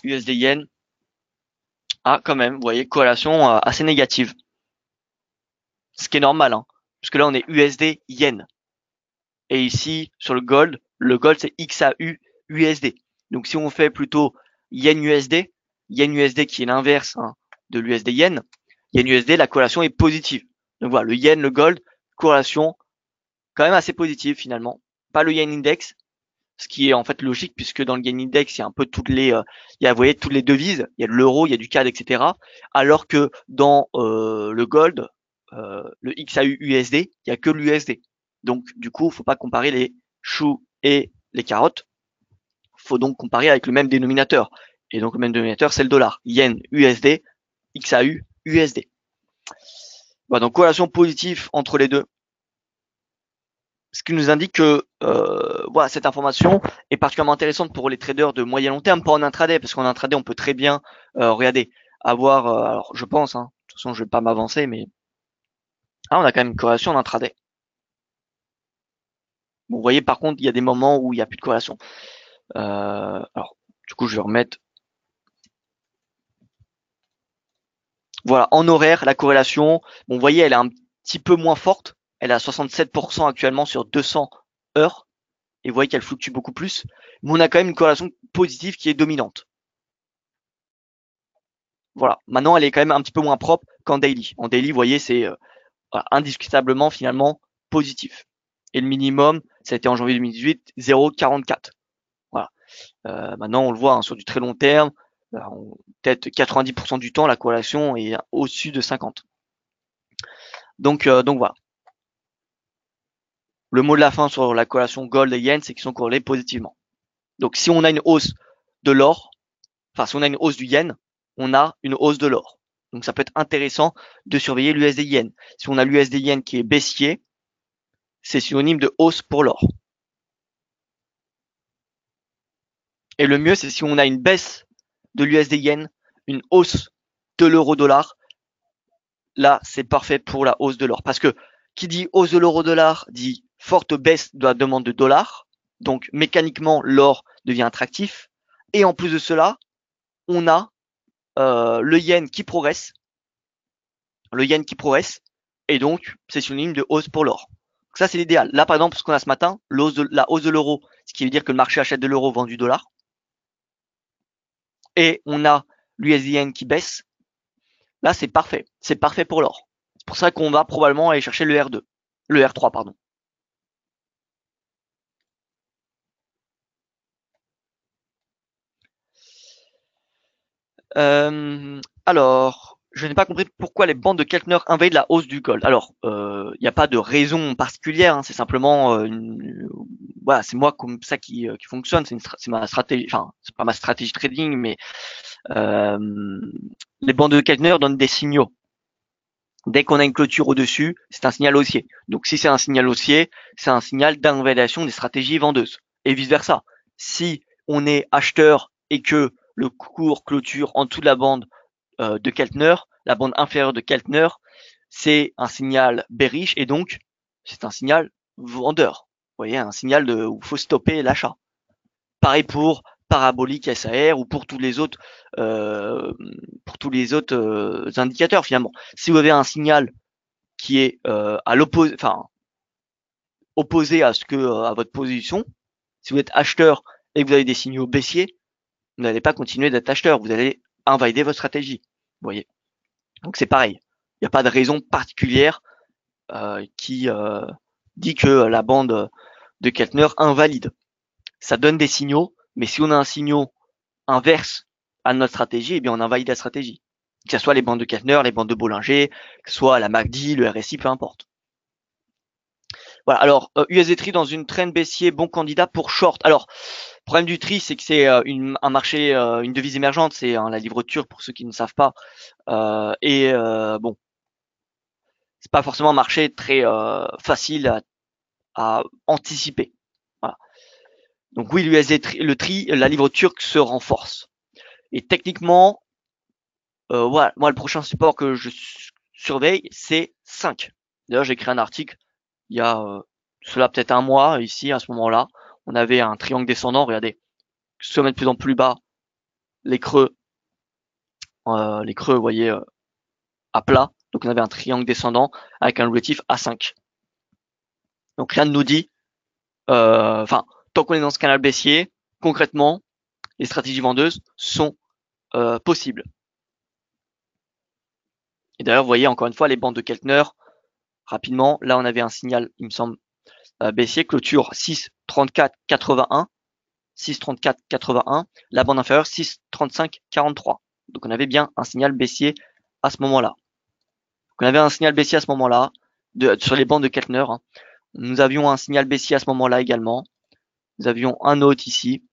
USD yen. Ah, quand même, vous voyez, corrélation assez négative. Ce qui est normal, hein, puisque là on est USD yen. Et ici, sur le gold c'est XAU USD. Donc si on fait plutôt yen USD qui est l'inverse hein, de l'USD yen USD, la corrélation est positive. Donc voilà, le yen, le gold, corrélation quand même assez positive finalement. Pas le yen index, ce qui est en fait logique puisque dans le yen index, il y a un peu toutes les, vous voyez, toutes les devises, il y a de l'euro, il y a du CAD, etc. Alors que dans le gold, le XAU USD, il y a que l'USD. Donc du coup, faut pas comparer les choux et les carottes. Faut donc comparer avec le même dénominateur. Et donc le même dénominateur, c'est le dollar. Yen USD, XAU USD. Voilà, donc corrélation positive entre les deux. Ce qui nous indique que voilà, cette information est particulièrement intéressante pour les traders de moyen long terme, pas en intraday, parce qu'en intraday, on peut très bien, regardez, avoir, alors je pense, hein, de toute façon, je vais pas m'avancer, mais on a quand même une corrélation en intraday. Bon, vous voyez, par contre, il y a des moments où il n'y a plus de corrélation. Alors, du coup, je vais remettre. Voilà, en horaire, la corrélation, bon, vous voyez, elle est un petit peu moins forte. Elle est à 67% actuellement sur 200 heures. Et vous voyez qu'elle fluctue beaucoup plus. Mais on a quand même une corrélation positive qui est dominante. Voilà. Maintenant, elle est quand même un petit peu moins propre qu'en daily. En daily, vous voyez, c'est indiscutablement finalement positif. Et le minimum, ça a été en janvier 2018, 0,44. Voilà. Maintenant, on le voit hein, sur du très long terme, peut-être 90% du temps, la corrélation est au-dessus de 50. Donc voilà. Le mot de la fin sur la corrélation gold et yen, c'est qu'ils sont corrélés positivement. Donc si on a une hausse de l'or, enfin si on a une hausse du yen, on a une hausse de l'or. Donc ça peut être intéressant de surveiller l'USD yen. Si on a l'USD yen qui est baissier, c'est synonyme de hausse pour l'or. Et le mieux, c'est si on a une baisse de l'USD yen, une hausse de l'euro dollar, là c'est parfait pour la hausse de l'or. Parce que qui dit hausse de l'euro dollar dit forte baisse de la demande de dollars. Donc mécaniquement, l'or devient attractif. Et en plus de cela, on a le yen qui progresse. Le yen qui progresse. Et donc, c'est synonyme de hausse pour l'or. Ça, c'est l'idéal. Là, par exemple, ce qu'on a ce matin, la hausse de l'euro, ce qui veut dire que le marché achète de l'euro, vend du dollar. Et on a l'USD yen qui baisse. Là, c'est parfait. C'est parfait pour l'or. C'est pour ça qu'on va probablement aller chercher le R2. Le R3, pardon. Alors, je n'ai pas compris pourquoi les bandes de Keltner invalident la hausse du gold. Alors, il n'y a pas de raison particulière, hein, c'est simplement voilà, c'est moi comme ça qui fonctionne. C'est ma stratégie, enfin, c'est pas ma stratégie trading, mais euh, les bandes de Keltner donnent des signaux. Dès qu'on a une clôture au-dessus, c'est un signal haussier. Donc, si c'est un signal haussier, c'est un signal d'invalidation des stratégies vendeuses. Et vice versa. Si on est acheteur et que le cours clôture en dessous de la bande de Keltner, la bande inférieure de Keltner, c'est un signal bearish et donc c'est un signal vendeur. Vous voyez, un signal où il faut stopper l'achat. Pareil pour parabolique SAR ou pour tous les autres indicateurs finalement. Si vous avez un signal qui est à l'opposé, enfin opposé à à votre position, si vous êtes acheteur et que vous avez des signaux baissiers, vous n'allez pas continuer d'être acheteur, vous allez invalider votre stratégie. Vous voyez. Donc c'est pareil. Il n'y a pas de raison particulière qui dit que la bande de Keltner invalide. Ça donne des signaux, mais si on a un signaux inverse à notre stratégie, eh bien on invalide la stratégie. Que ce soit les bandes de Keltner, les bandes de Bollinger, que ce soit la MACD, le RSI, peu importe. Voilà. Alors USD Tree dans une trend baissier, bon candidat pour short. Alors le problème du Tree, c'est que c'est un marché, une devise émergente, c'est la livre turque pour ceux qui ne savent pas. Bon, c'est pas forcément un marché très facile à anticiper. Voilà. Donc oui, le Tree, la livre turque se renforce. Et techniquement, voilà, moi le prochain support que je surveille, c'est 5. D'ailleurs, j'ai écrit un article il y a cela peut-être un mois ici à ce moment-là. On avait un triangle descendant, regardez, sommet de plus en plus bas, les creux, vous voyez, à plat. Donc on avait un triangle descendant avec un objectif à 5. Donc rien ne nous dit, enfin, tant qu'on est dans ce canal baissier, concrètement, les stratégies vendeuses sont possibles. Et d'ailleurs, vous voyez encore une fois les bandes de Keltner, rapidement, là on avait un signal, il me semble, baissier, clôture 6,34,81, 6,34,81, la bande inférieure 6,35,43. Donc on avait bien un signal baissier à ce moment-là. Donc on avait un signal baissier à ce moment-là, sur les bandes de Keltner. Hein. Nous avions un signal baissier à ce moment-là également. Nous avions un autre ici.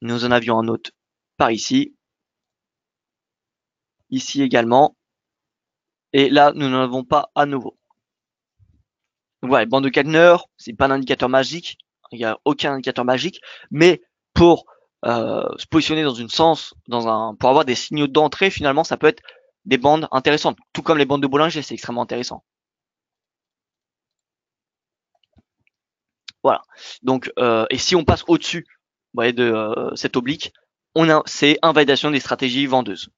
Nous en avions un autre par ici. Ici également. Et là, nous n'en avons pas à nouveau. Donc voilà, les bandes de Keltner, c'est pas un indicateur magique. Il n'y a aucun indicateur magique. Mais pour se positionner dans une sens, pour avoir des signaux d'entrée, finalement, ça peut être des bandes intéressantes. Tout comme les bandes de Bollinger, c'est extrêmement intéressant. Voilà. Donc, et si on passe au-dessus, vous voyez, de cette oblique, c'est invalidation des stratégies vendeuses.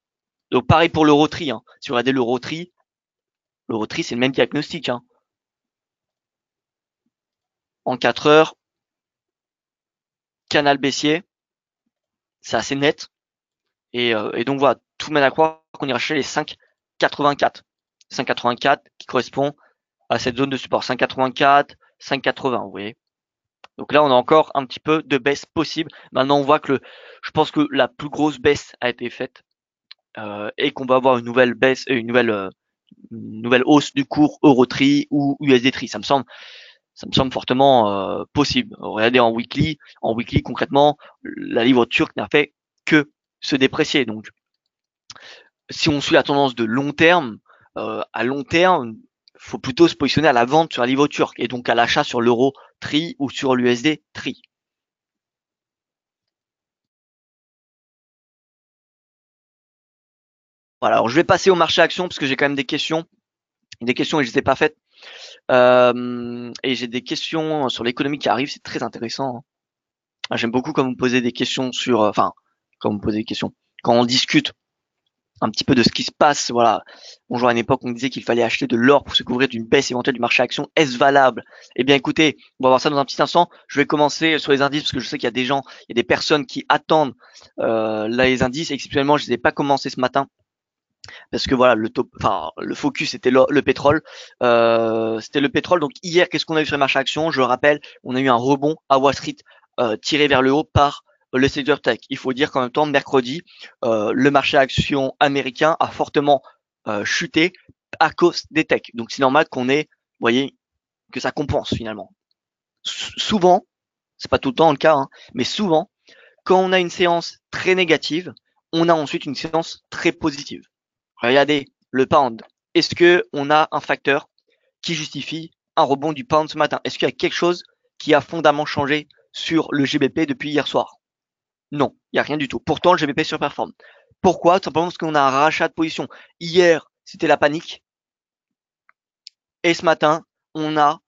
Donc pareil pour l'Eurotri. Hein. Si vous regardez l'Eurotri, c'est le même diagnostic. Hein. En 4 heures, canal baissier, c'est assez net. Et donc voilà, tout mène à croire qu'on ira chercher les 5,84. 5,84 qui correspond à cette zone de support. 5,84, 5,80, vous voyez. Donc là, on a encore un petit peu de baisse possible. Maintenant, on voit que je pense que la plus grosse baisse a été faite et qu'on va avoir une nouvelle baisse, une nouvelle hausse du cours Eurotri ou USD Tri. Ça me semble fortement possible. Regardez en weekly concrètement, la livre turque n'a fait que se déprécier. Donc, si on suit la tendance de long terme, à long terme, faut plutôt se positionner à la vente sur la livre turque et donc à l'achat sur l'euro Tri ou sur l'USD Tri. Voilà, alors je vais passer au marché action parce que j'ai quand même des questions et je les ai pas faites. Et j'ai des questions sur l'économie qui arrivent, c'est très intéressant. Hein. J'aime beaucoup quand vous me posez des questions sur, quand vous me posez des questions, quand on discute un petit peu de ce qui se passe. Voilà, bonjour, à une époque on disait qu'il fallait acheter de l'or pour se couvrir d'une baisse éventuelle du marché action. Est-ce valable? Eh bien écoutez, on va voir ça dans un petit instant. Je vais commencer sur les indices parce que je sais qu'il y a il y a des personnes qui attendent là les indices. Exceptionnellement, je les ai pas commencé ce matin. Parce que voilà, le focus c'était le pétrole. C'était le pétrole. Donc hier, qu'est-ce qu'on a eu sur les marchés actions? Je le rappelle, on a eu un rebond à Wall Street tiré vers le haut par le secteur tech. Il faut dire qu'en même temps, mercredi, le marché action américain a fortement chuté à cause des techs. Donc c'est normal qu'on ait, vous voyez, que ça compense finalement. Souvent, c'est pas tout le temps le cas, hein, mais souvent, quand on a une séance très négative, on a ensuite une séance très positive. Regardez le pound. Est-ce que on a un facteur qui justifie un rebond du pound ce matin? Est-ce qu'il y a quelque chose qui a fondamentalement changé sur le GBP depuis hier soir? Non, il n'y a rien du tout. Pourtant, le GBP surperforme. Pourquoi? Tout simplement parce qu'on a un rachat de position. Hier, c'était la panique. Et ce matin, on a,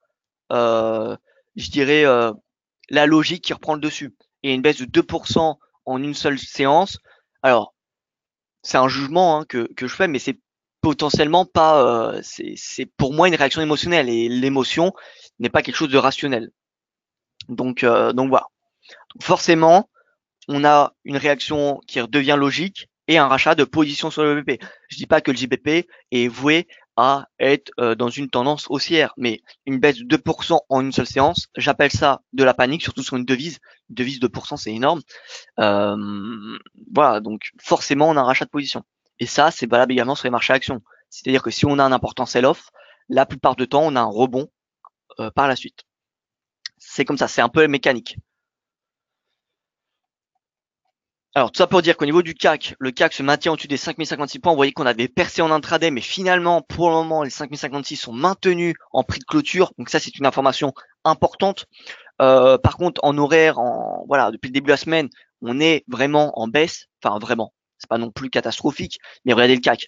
je dirais, la logique qui reprend le dessus. Et une baisse de 2% en une seule séance. Alors, c'est un jugement, hein, que je fais, mais c'est potentiellement pas, c'est pour moi une réaction émotionnelle. Et l'émotion n'est pas quelque chose de rationnel. Donc voilà. Donc forcément, on a une réaction qui redevient logique et un rachat de position sur le GBP. Je dis pas que le GBP est voué à être dans une tendance haussière, mais une baisse de 2% en une seule séance, j'appelle ça de la panique, surtout sur une devise. Une devise 2%, c'est énorme. Voilà, donc forcément, on a un rachat de position. Et ça, c'est valable également sur les marchés actions. C'est-à-dire que si on a un important sell-off, la plupart du temps, on a un rebond par la suite. C'est comme ça, c'est un peu mécanique. Alors, tout ça pour dire qu'au niveau du CAC, le CAC se maintient au-dessus des 5056 points. Vous voyez qu'on avait percé en intraday, mais finalement, pour le moment, les 5056 sont maintenus en prix de clôture. Donc ça, c'est une information importante. Par contre, en horaire, voilà, depuis le début de la semaine, on est vraiment en baisse. Enfin, vraiment. C'est pas non plus catastrophique. Mais regardez le CAC.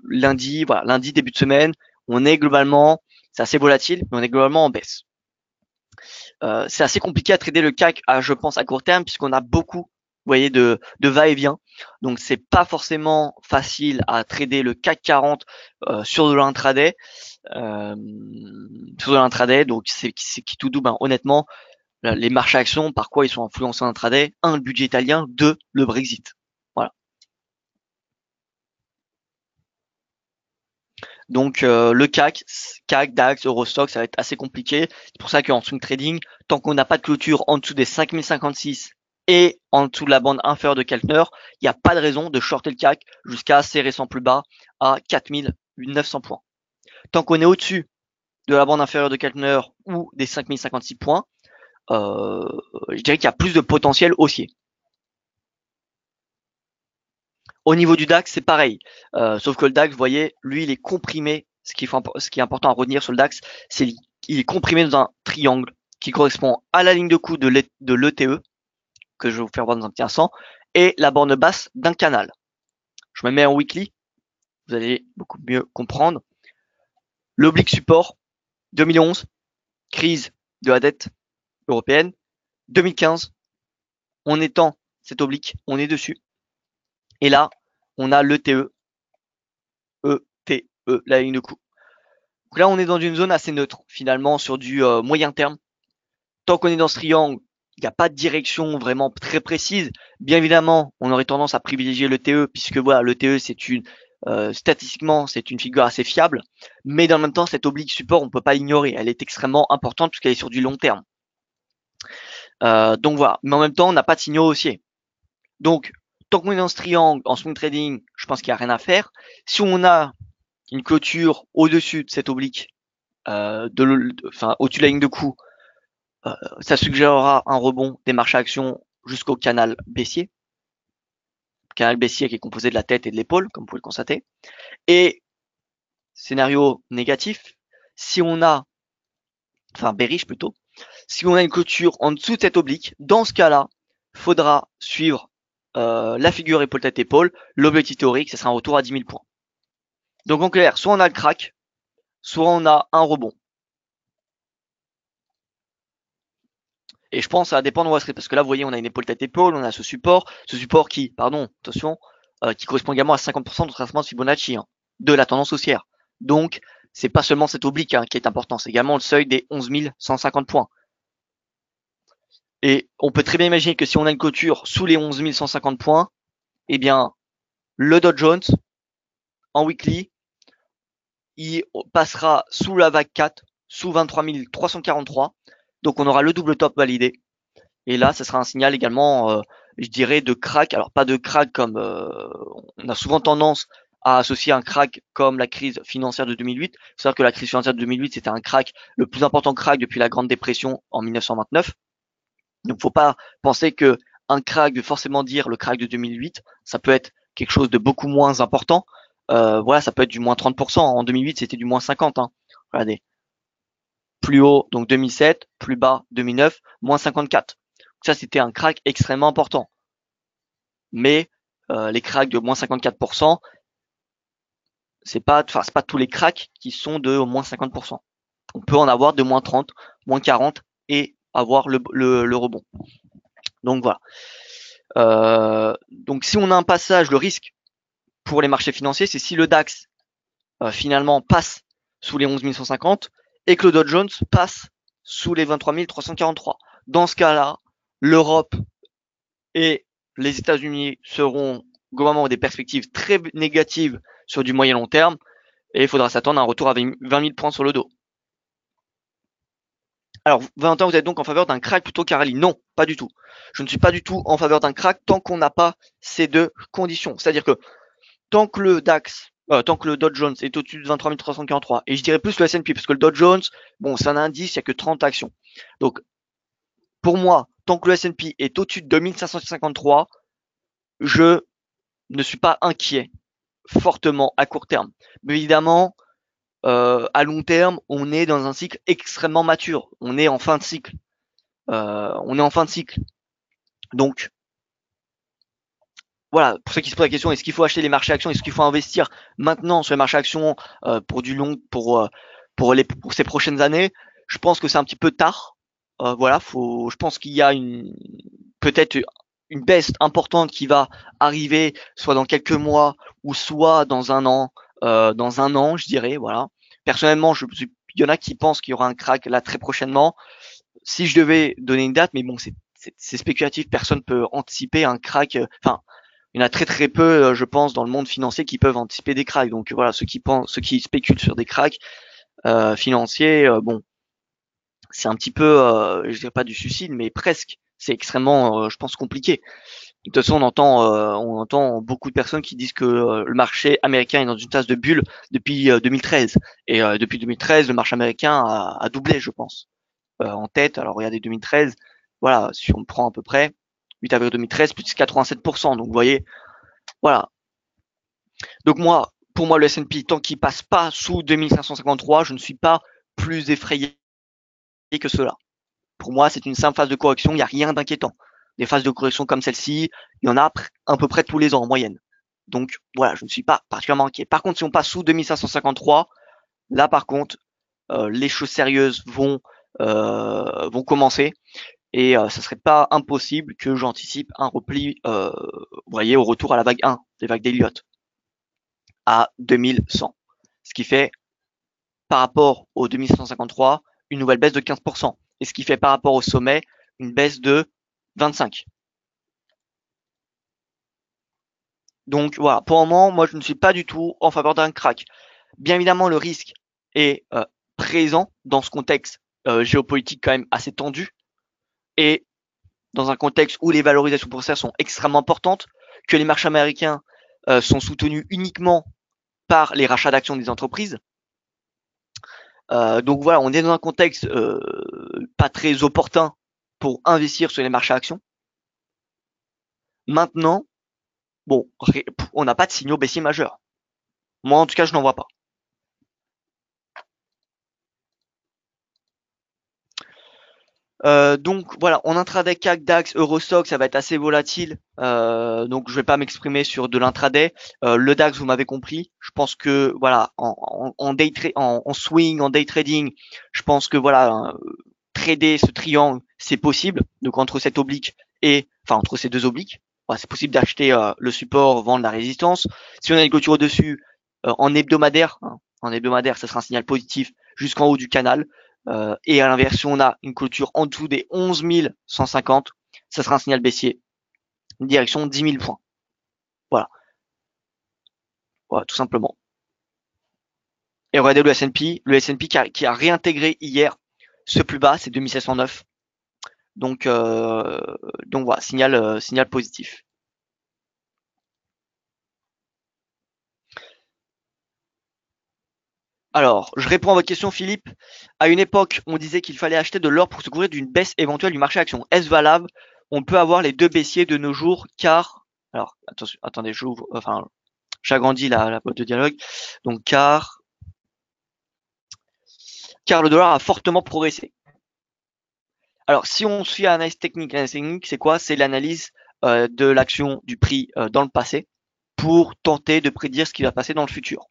Lundi, voilà, lundi, début de semaine, on est globalement, c'est assez volatile, mais on est globalement en baisse. C'est assez compliqué à trader le CAC, je pense, à court terme, puisqu'on a beaucoup, vous voyez, de va-et-vient. Donc, c'est pas forcément facile à trader le CAC 40 sur de l'intraday. Donc c'est qui tout double. Honnêtement, les marchés actions, par quoi ils sont influencés en intraday? Un, le budget italien. Deux, le Brexit. Voilà. Donc le CAC, DAX, Eurostock, ça va être assez compliqué. C'est pour ça qu'en swing trading, tant qu'on n'a pas de clôture en dessous des 5056 et en dessous de la bande inférieure de Keltner, il n'y a pas de raison de shorter le CAC jusqu'à ses récents plus bas à 4900 points. Tant qu'on est au-dessus de la bande inférieure de Keltner ou des 5056 points, je dirais qu'il y a plus de potentiel haussier. Au niveau du DAX, c'est pareil. Sauf que le DAX, vous voyez, lui, il est comprimé. Ce qui est important à retenir sur le DAX, c'est qu'il est comprimé dans un triangle qui correspond à la ligne de coup de l'ETE, que je vais vous faire voir dans un petit instant, et la borne basse d'un canal. Je me mets en weekly, vous allez beaucoup mieux comprendre. L'oblique support, 2011, crise de la dette européenne. 2015, on étend cet oblique, on est dessus. Et là, on a l'ETE, la ligne de coup. Donc là, on est dans une zone assez neutre, finalement, sur du moyen terme. Tant qu'on est dans ce triangle, il n'y a pas de direction vraiment très précise. Bien évidemment, on aurait tendance à privilégier le TE, puisque voilà, le TE, c'est une statistiquement, c'est une figure assez fiable. Mais dans le même temps, cette oblique support, on ne peut pas l'ignorer. Elle est extrêmement importante puisqu'elle est sur du long terme. Donc voilà. Mais en même temps, on n'a pas de signaux haussiers. Donc, tant qu'on est dans ce triangle, en swing trading, je pense qu'il n'y a rien à faire. Si on a une clôture au-dessus de cette oblique, au-dessus de la ligne de coup, ça suggérera un rebond des marchés actions jusqu'au canal baissier. Canal baissier qui est composé de la tête et de l'épaule, comme vous pouvez le constater. Et scénario négatif, si on a, enfin bearish plutôt, si on a une clôture en dessous de cette oblique, dans ce cas-là, faudra suivre la figure épaule tête épaule. L'objectif théorique, ce sera un retour à 10 000 points. Donc en clair, soit on a le crack, soit on a un rebond. Et je pense que ça va dépendre de Wall Street, parce que là, vous voyez, on a une épaule tête épaule, on a ce support qui, pardon, attention, qui correspond également à 50% de traitement de Fibonacci, hein, de la tendance haussière. Donc, c'est pas seulement cet oblique qui est important, c'est également le seuil des 11 150 points. Et on peut très bien imaginer que si on a une clôture sous les 11 150 points, eh bien, le Dow Jones, en weekly, il passera sous la vague 4, sous 23 343. Donc, on aura le double top validé. Et là, ça sera un signal également, je dirais, de crack. Alors pas de crack comme on a souvent tendance à associer un crack comme la crise financière de 2008. C'est-à-dire que la crise financière de 2008, c'était un crack, le plus important crack depuis la Grande Dépression en 1929. Donc faut pas penser que un crack veut forcément dire le crack de 2008. Ça peut être quelque chose de beaucoup moins important. Voilà, ça peut être du moins 30%. En 2008, c'était du moins 50. Hein. Regardez. Plus haut, donc 2007, plus bas, 2009, moins 54. Donc ça, c'était un crack extrêmement important. Mais les cracks de moins 54%, c'est pas tous les cracks qui sont de moins 50%. On peut en avoir de moins 30, moins 40 et avoir le rebond. Donc voilà. Donc si on a un passage, le risque pour les marchés financiers, c'est si le DAX finalement passe sous les 11 150 et que le Dow Jones passe sous les 23 343. Dans ce cas-là, l'Europe et les États-Unis seront globalement des perspectives très négatives sur du moyen long terme et il faudra s'attendre à un retour à 20 000 points sur le dos. Alors, Valentin, vous êtes donc en faveur d'un crack plutôt qu'un rallye? Non, pas du tout. Je ne suis pas du tout en faveur d'un crack tant qu'on n'a pas ces deux conditions. C'est-à-dire que tant que le DAX, tant que le Dow Jones est au-dessus de 23 343, et je dirais plus le S&P, parce que le Dow Jones, bon, c'est un indice, il n'y a que 30 actions. Donc, pour moi, tant que le S&P est au-dessus de 2553, je ne suis pas inquiet fortement à court terme. Mais évidemment, à long terme, on est dans un cycle extrêmement mature. On est en fin de cycle. Donc, voilà, pour ceux qui se posent la question, est-ce qu'il faut acheter les marchés actions, est-ce qu'il faut investir maintenant sur les marchés actions pour du long, pour ces prochaines années? Je pense que c'est un petit peu tard. Voilà, je pense qu'il y a peut-être une baisse importante qui va arriver, soit dans quelques mois ou soit dans un an, je dirais. Voilà. Personnellement, il y en a qui pensent qu'il y aura un crack là très prochainement. Si je devais donner une date, mais bon, c'est spéculatif, personne peut anticiper un crack. Enfin, il y en a très très peu, je pense, dans le monde financier qui peuvent anticiper des cracks. Donc voilà, ceux qui spéculent sur des cracks financiers, bon, c'est un petit peu, je dirais pas du suicide, mais presque. C'est extrêmement, je pense, compliqué. De toute façon, on entend beaucoup de personnes qui disent que le marché américain est dans une tasse de bulle depuis 2013. Et depuis 2013, le marché américain a doublé, je pense, en tête. Alors regardez 2013, voilà, si on prend à peu près 8 avril 2013, plus de 87%. Donc vous voyez, voilà. Donc pour moi, le S&P, tant qu'il passe pas sous 2553, je ne suis pas plus effrayé que cela. Pour moi, c'est une simple phase de correction, il n'y a rien d'inquiétant. Des phases de correction comme celle-ci, il y en a à peu près tous les ans en moyenne. Donc voilà, je ne suis pas particulièrement inquiet. Par contre, si on passe sous 2553, là par contre, les choses sérieuses vont commencer et ça serait pas impossible que j'anticipe un repli, vous voyez, au retour à la vague 1 des vagues d'Elliott à 2100. Ce qui fait, par rapport au 2153, une nouvelle baisse de 15%. Et ce qui fait par rapport au sommet, une baisse de 25. Donc voilà, pour le moment, moi je ne suis pas du tout en faveur d'un crack. Bien évidemment, le risque est présent dans ce contexte géopolitique quand même assez tendu et dans un contexte où les valorisations boursières sont extrêmement importantes, que les marchés américains sont soutenus uniquement par les rachats d'actions des entreprises. Donc voilà, on est dans un contexte pas très opportun pour investir sur les marchés actions. Maintenant, bon, on n'a pas de signaux baissiers majeurs. Moi, en tout cas, je n'en vois pas. Donc voilà, en intraday CAC, DAX, Eurostock, ça va être assez volatile. Donc je vais pas m'exprimer sur de l'intraday. Le DAX, vous m'avez compris. Je pense que voilà, en swing, en day trading, je pense que voilà, trader ce triangle, c'est possible. Donc entre cette oblique entre ces deux obliques, voilà, c'est possible d'acheter le support, vendre la résistance. Si on a une clôture au-dessus, en hebdomadaire, ça sera un signal positif jusqu'en haut du canal. Et à l'inverse, si on a une clôture en dessous des 11 150, ça sera un signal baissier, direction 10 000 points. Voilà, tout simplement. Et regardez le S&P qui a réintégré hier ce plus bas, c'est 2709. Donc voilà, signal positif. Alors, je réponds à votre question, Philippe. À une époque, on disait qu'il fallait acheter de l'or pour se couvrir d'une baisse éventuelle du marché action. Est-ce valable? On peut avoir les deux baissiers de nos jours, car, alors, attention, attendez, j'ouvre, enfin, j'agrandis la boîte de dialogue. Donc, car le dollar a fortement progressé. Alors, si on suit l'analyse technique, c'est quoi? C'est l'analyse de l'action du prix dans le passé pour tenter de prédire ce qui va passer dans le futur.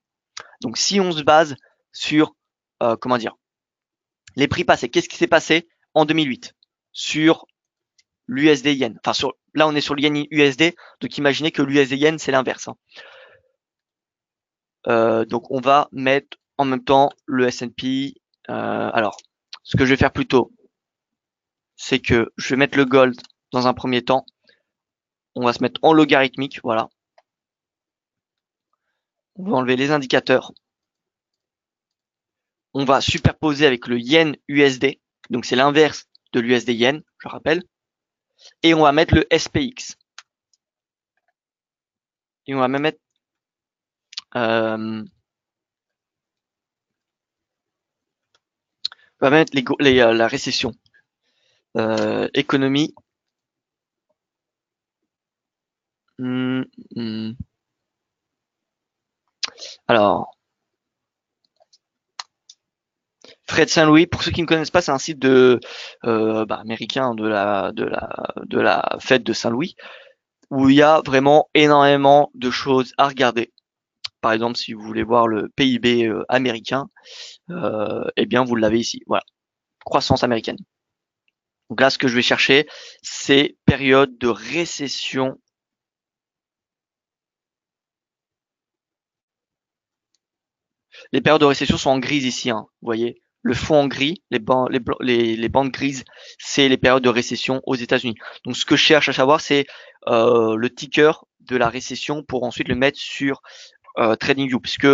Donc, si on se base sur, comment dire, les prix passés, qu'est-ce qui s'est passé en 2008 sur l'USD yen? Enfin, là, on est sur le yen USD, donc imaginez que l'USD yen, c'est l'inverse. Hein. Donc, on va mettre en même temps le S&P. Alors, ce que je vais faire plutôt, c'est que je vais mettre le gold dans un premier temps. On va se mettre en logarithmique, voilà. On va enlever les indicateurs. On va superposer avec le yen USD. Donc c'est l'inverse de l'USD yen, je rappelle. Et on va mettre le SPX. Et on va même mettre on va mettre la récession. Économie. Alors, Fred Saint-Louis, pour ceux qui ne connaissent pas, c'est un site américain de la fête de Saint-Louis, où il y a vraiment énormément de choses à regarder. Par exemple, si vous voulez voir le PIB américain, eh bien vous l'avez ici. Voilà, croissance américaine. Donc là, ce que je vais chercher, c'est période de récession. Les périodes de récession sont en grise ici, hein, vous voyez. Le fond en gris, les bandes grises, c'est les périodes de récession aux États-Unis. Donc ce que je cherche à savoir, c'est le ticker de la récession pour ensuite le mettre sur TradingView, puisque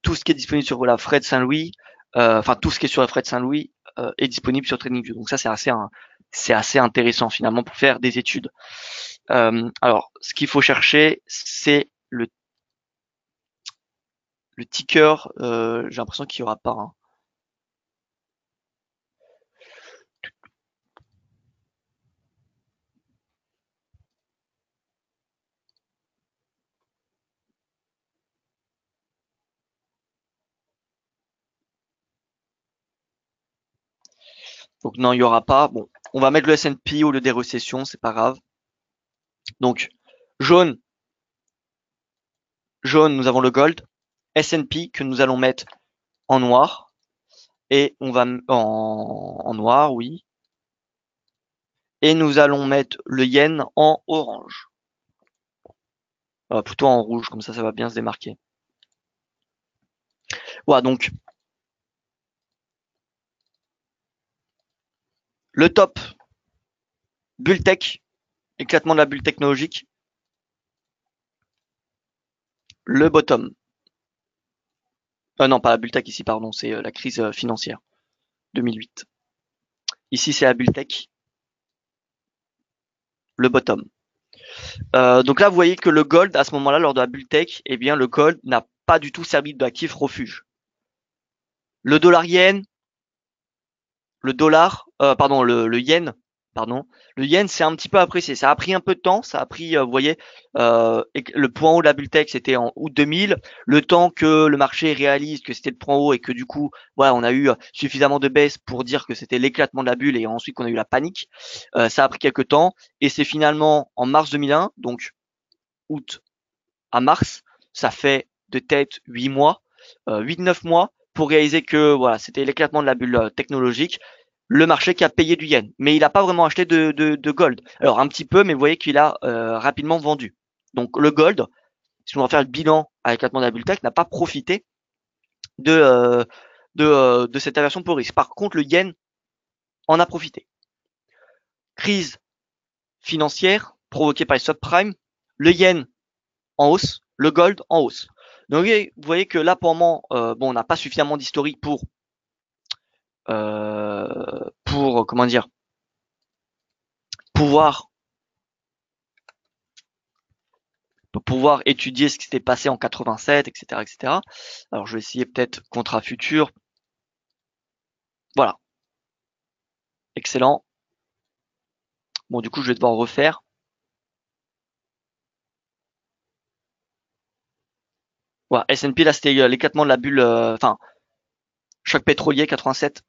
tout ce qui est disponible sur la Fred Saint-Louis, enfin tout ce qui est sur la Fred Saint-Louis est disponible sur TradingView. Donc ça c'est assez intéressant finalement pour faire des études. Alors ce qu'il faut chercher, c'est le ticker. J'ai l'impression qu'il y aura pas. Hein. Donc non, il y aura pas. Bon, on va mettre le S&P au lieu des récessions, c'est pas grave. Donc jaune, nous avons le gold. S&P que nous allons mettre en noir et on va en noir, oui. Et nous allons mettre le yen en orange. Plutôt en rouge, comme ça va bien se démarquer. Voilà, donc le top, bulle tech, éclatement de la bulle technologique. Le bottom. Non, pas la bulle tech ici, pardon, c'est la crise financière 2008. Ici, c'est la bulle tech. Le bottom. Donc là, vous voyez que le gold, à ce moment-là, lors de la bulle tech, eh bien, le gold n'a pas du tout servi d'actif refuge. Le dollar yen, le yen, pardon, le yen c'est un petit peu apprécié. Ça a pris un peu de temps, ça a pris, vous voyez, le point haut de la bulle tech c'était en août 2000, le temps que le marché réalise que c'était le point haut et que du coup, voilà, on a eu suffisamment de baisse pour dire que c'était l'éclatement de la bulle et ensuite qu'on a eu la panique. Ça a pris quelques temps et c'est finalement en mars 2001, donc août à mars, ça fait de tête 8 mois, 8-9 mois pour réaliser que voilà, c'était l'éclatement de la bulle technologique, le marché qui a payé du yen. Mais il n'a pas vraiment acheté de gold. Alors un petit peu, mais vous voyez qu'il a rapidement vendu. Donc le gold, si on va faire le bilan à l'éclatement de la bulle tech, n'a pas profité de, de cette aversion pour risque. Par contre, le yen en a profité. Crise financière provoquée par les subprimes, le yen en hausse, le gold en hausse. Donc vous voyez que là pour le moment, bon, on n'a pas suffisamment d'historique pour comment dire, pouvoir étudier ce qui s'était passé en 87, etc., etc. Alors je vais essayer peut-être contrat futur. Voilà, excellent. Bon, du coup, je vais devoir refaire. Voilà, S&P, là, c'était l'éclatement de la bulle, enfin, choc pétrolier 87,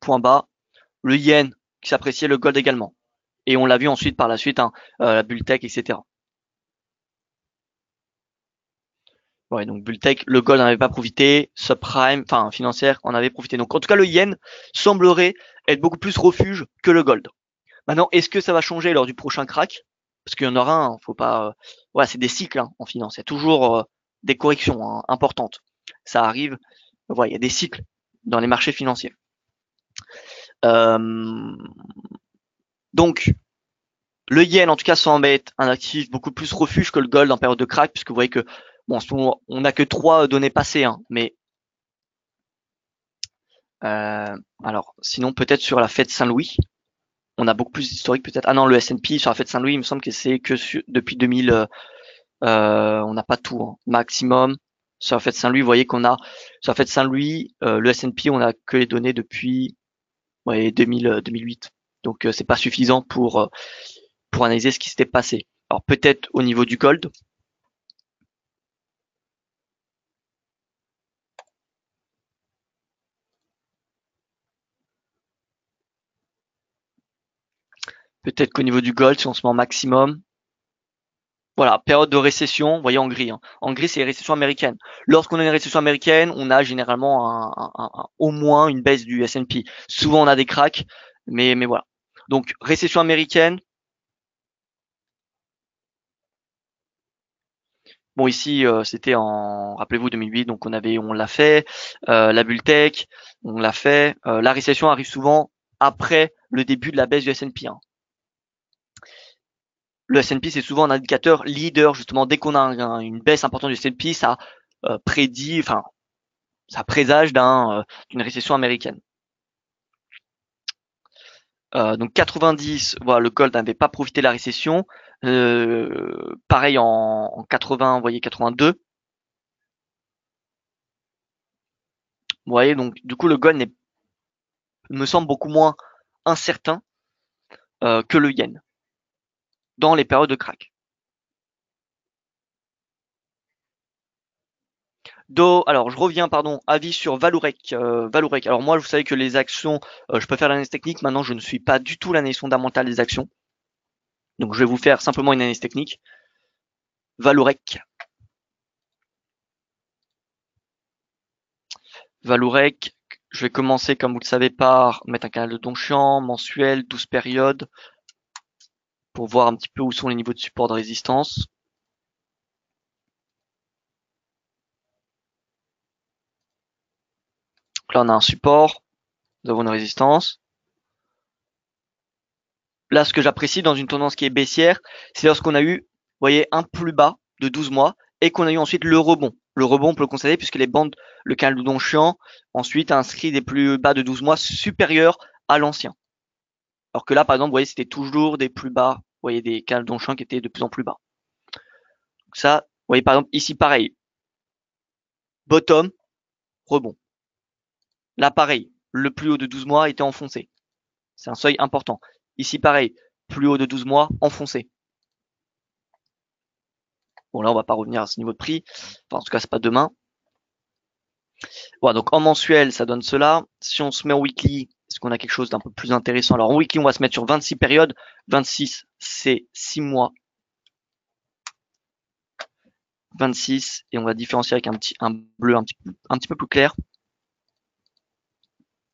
point bas. Le yen qui s'appréciait, le gold également. Et on l'a vu ensuite par la suite, hein, la bulle tech, etc. Ouais, donc bulle tech, le gold n'en avait pas profité, subprime, enfin financière en avait profité. Donc en tout cas, le yen semblerait être beaucoup plus refuge que le gold. Maintenant, est-ce que ça va changer lors du prochain crack? Parce qu'il y en aura un, faut pas. Voilà, c'est des cycles hein, en finance. Il y a toujours des corrections hein, importantes. Ça arrive. Voilà, il y a des cycles dans les marchés financiers. Euh, donc, le yen, en tout cas, semble être un actif beaucoup plus refuge que le gold en période de crack, puisque vous voyez que, bon, en ce moment, on n'a que 3 données passées, hein, mais alors, sinon, peut-être sur la Fed Saint-Louis, on a beaucoup plus d'historique, peut-être. Ah non, le S&P sur la Fed Saint-Louis, il me semble que c'est que depuis 2000, on n'a pas tout, hein, maximum. Sur la Fed Saint-Louis, vous voyez qu'on a, sur la Fed Saint-Louis, le S&P, on a que les données depuis, ouais, 2008. Donc, c'est pas suffisant pour analyser ce qui s'était passé. Alors, peut-être au niveau du gold, peut-être qu'au niveau du gold, si on se met en maximum, voilà, période de récession, vous voyez en gris. Hein. En gris, c'est les récessions américaines. Lorsqu'on a une récession américaine, on a généralement au moins une baisse du S&P. Souvent, on a des cracks, mais voilà. Donc, récession américaine. Bon, ici, c'était en, rappelez-vous, 2008, donc on l'a fait. La bulle tech, on l'a fait. La récession arrive souvent après le début de la baisse du S&P. Hein. Le S&P, c'est souvent un indicateur leader, justement. Dès qu'on a une baisse importante du S&P, ça prédit, enfin, ça présage d'une récession américaine. Donc 90, voilà, le gold n'avait pas profité de la récession. Pareil en 80, vous voyez 82. Vous voyez, donc du coup le gold me semble beaucoup moins incertain que le yen dans les périodes de crack. Alors je reviens, pardon, avis sur Valorec. Valorec. Alors moi, vous savez que les actions, je peux faire l'analyse technique. Maintenant, je ne suis pas du tout l'analyse fondamentale des actions. Donc je vais vous faire simplement une analyse technique. Valorec. Valorec. Je vais commencer, comme vous le savez, par mettre un canal de Donchian, mensuel, 12 périodes, pour voir un petit peu où sont les niveaux de support de résistance. Donc là, on a un support, nous avons une résistance. Là, ce que j'apprécie dans une tendance qui est baissière, c'est lorsqu'on a eu, vous voyez, un plus bas de 12 mois et qu'on a eu ensuite le rebond. Le rebond, on peut le constater puisque les bandes, le canal de Donchian, ensuite a inscrit des plus bas de 12 mois supérieurs à l'ancien. Alors que là, par exemple, vous voyez, c'était toujours des plus bas, vous voyez, des canals de Donchian qui étaient de plus en plus bas. Donc ça, vous voyez, par exemple, ici, pareil. Bottom, rebond. Là, pareil. Le plus haut de 12 mois était enfoncé. C'est un seuil important. Ici, pareil. Plus haut de 12 mois, enfoncé. Bon, là, on va pas revenir à ce niveau de prix. Enfin, en tout cas, c'est pas demain. Voilà, donc en mensuel, ça donne cela. Si on se met en weekly, est-ce qu'on a quelque chose d'un peu plus intéressant? Alors en weekly, on va se mettre sur 26 périodes. 26, c'est 6 mois. 26, et on va différencier avec un bleu un petit peu plus clair.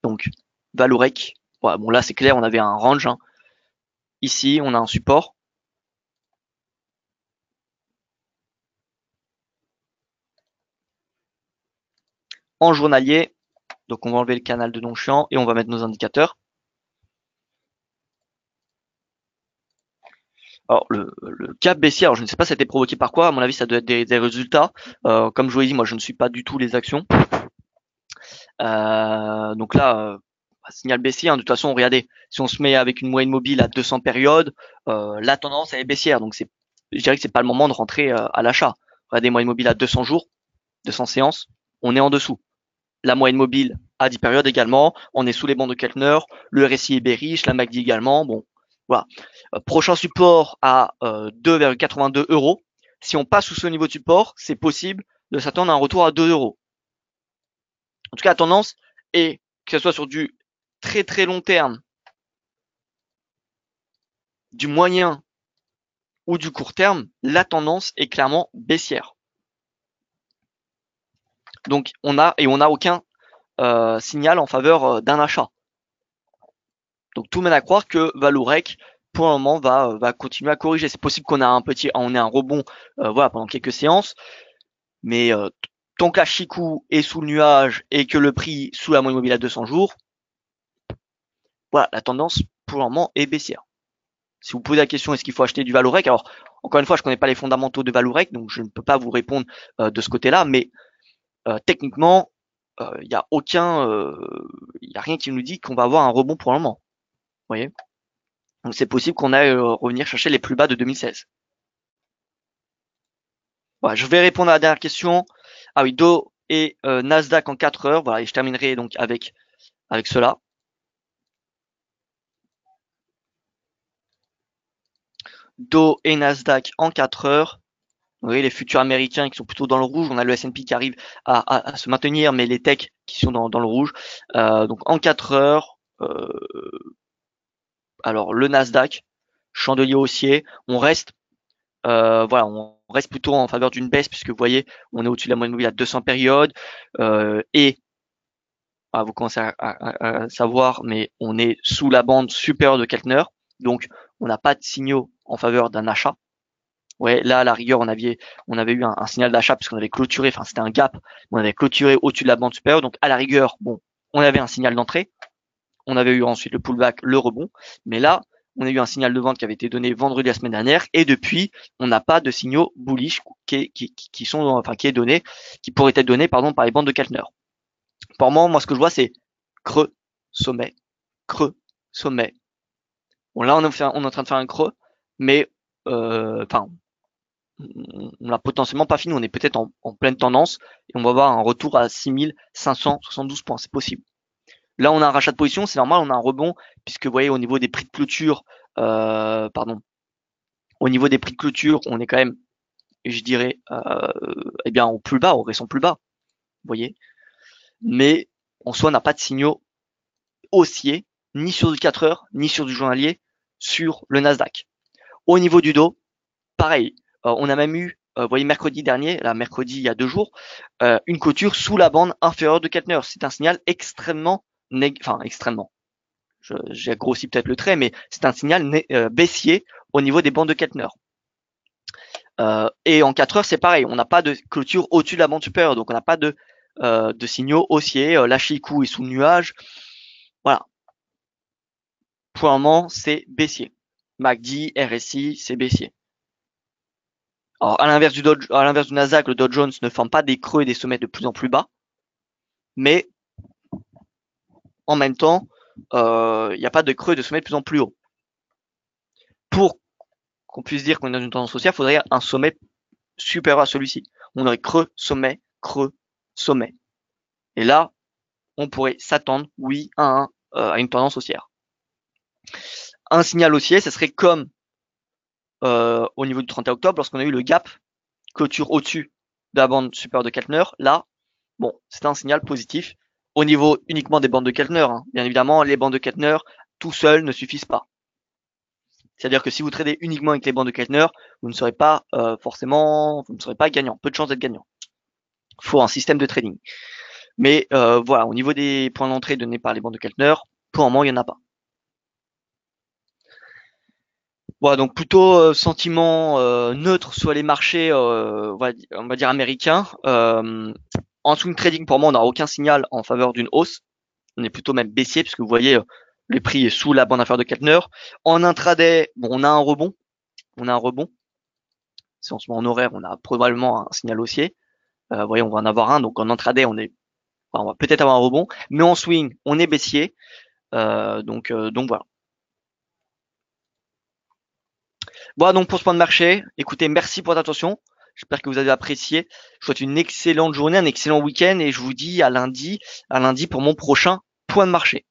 Donc, Valorec. Voilà, bon là, c'est clair, on avait un range. Hein. Ici, on a un support. En journalier, donc on va enlever le canal de Donchian et on va mettre nos indicateurs. Alors le cap baissier, alors je ne sais pas ça a été provoqué par quoi, à mon avis ça doit être des résultats. Comme je vous l'ai dit, moi je ne suis pas du tout les actions. Donc là, signal baissier, hein. De toute façon, regardez, si on se met avec une moyenne mobile à 200 périodes, la tendance elle est baissière. Donc je dirais que c'est pas le moment de rentrer à l'achat. Regardez, moyenne mobile à 200 jours, 200 séances, on est en dessous. La moyenne mobile à 10 périodes également, on est sous les bancs de Keltner, le RSI est bearish, la MACD également. Bon, voilà. Prochain support à 2,82 euros. Si on passe sous ce niveau de support, c'est possible de s'attendre à un retour à 2 euros. En tout cas, la tendance est, que ce soit sur du très très long terme, du moyen ou du court terme, la tendance est clairement baissière. Donc on n'a aucun signal en faveur d'un achat. Donc tout mène à croire que Valorec pour le moment va continuer à corriger. C'est possible qu'on ait un rebond voilà, pendant quelques séances, mais tant que la Chikou est sous le nuage et que le prix sous la moyenne mobile à 200 jours, voilà, la tendance pour le moment est baissière. Si vous posez la question est-ce qu'il faut acheter du Valorec, alors encore une fois je connais pas les fondamentaux de Valorec, donc je ne peux pas vous répondre de ce côté-là, mais techniquement il y a rien qui nous dit qu'on va avoir un rebond pour le moment. Vous voyez, donc c'est possible qu'on aille revenir chercher les plus bas de 2016. Voilà, je vais répondre à la dernière question. Ah oui, Dow et Nasdaq en 4 heures. Voilà, et je terminerai donc avec cela. Dow et Nasdaq en 4 heures. Vous voyez les futurs américains qui sont plutôt dans le rouge. On a le S&P qui arrive à se maintenir, mais les techs qui sont dans le rouge. Donc en 4 heures, alors le Nasdaq, chandelier haussier, on reste plutôt en faveur d'une baisse puisque vous voyez, on est au-dessus de la moyenne mobile à 200 périodes et vous commencez à savoir, mais on est sous la bande supérieure de Keltner, donc on n'a pas de signaux en faveur d'un achat. Ouais, là à la rigueur on avait eu un signal d'achat puisqu'on avait clôturé, enfin c'était un gap, on avait clôturé au-dessus de la bande supérieure, donc à la rigueur, bon, on avait un signal d'entrée. On avait eu ensuite le pullback, le rebond, mais là, on a eu un signal de vente qui avait été donné vendredi la semaine dernière, et depuis, on n'a pas de signaux bullish qui pourraient être donnés, par les bandes de Keltner. Pour moi, ce que je vois, c'est creux, sommet, creux, sommet. Bon, là, on est en train de faire un creux, mais on l'a potentiellement pas fini. On est peut-être en pleine tendance et on va avoir un retour à 6572 points. C'est possible. Là, on a un rachat de position, c'est normal, on a un rebond, puisque vous voyez, au niveau des prix de clôture, au niveau des prix de clôture, on est quand même, je dirais, au plus bas, au récent plus bas, vous voyez. Mais en soi, on n'a pas de signaux haussiers, ni sur du 4 heures, ni sur du journalier, sur le Nasdaq. Au niveau du Dow, pareil, on a même eu, vous voyez, mercredi dernier, mercredi il y a 2 jours, une clôture sous la bande inférieure de Keltner. C'est un signal extrêmement, j'ai grossi peut-être le trait, mais c'est un signal baissier au niveau des bandes de Keltner. Et en 4 heures, c'est pareil, on n'a pas de clôture au-dessus de la bande supérieure, donc on n'a pas de signaux haussiers. La Chikou est sous le nuage. Voilà. Pour le moment, c'est baissier. MACD, RSI, c'est baissier. Alors, à l'inverse du Nasdaq, le Dow Jones ne forme pas des creux et des sommets de plus en plus bas, mais en même temps, il n'y a pas de creux et de sommets de plus en plus haut. Pour qu'on puisse dire qu'on est dans une tendance haussière, il faudrait un sommet supérieur à celui-ci. On aurait creux, sommet, creux, sommet. Et là, on pourrait s'attendre, oui, à une tendance haussière. Un signal haussier, ce serait comme au niveau du 31 octobre, lorsqu'on a eu le gap clôture au-dessus de la bande supérieure de Keltner. Là, bon, c'est un signal positif au niveau uniquement des bandes de Keltner. Hein. Bien évidemment, les bandes de Keltner tout seuls ne suffisent pas. C'est-à-dire que si vous tradez uniquement avec les bandes de Keltner, vous ne serez pas gagnant. Peu de chances d'être gagnant. Il faut un système de trading. Mais voilà, au niveau des points d'entrée donnés par les bandes de Keltner, pour le moment, il n'y en a pas. Voilà, donc plutôt sentiment neutre sur les marchés, on va dire américains. En swing trading, pour moi, on n'a aucun signal en faveur d'une hausse. On est plutôt même baissier, puisque vous voyez, le prix est sous la bande inférieure de Keltner. En intraday, bon, on a un rebond. Si on se met en horaire, on a probablement un signal haussier. Vous voyez, on va en avoir un. Donc en intraday, on va peut-être avoir un rebond. Mais en swing, on est baissier. Donc voilà. Voilà donc pour ce point de marché. Écoutez, merci pour votre attention. J'espère que vous avez apprécié. Je vous souhaite une excellente journée, un excellent week-end et je vous dis à lundi pour mon prochain point de marché.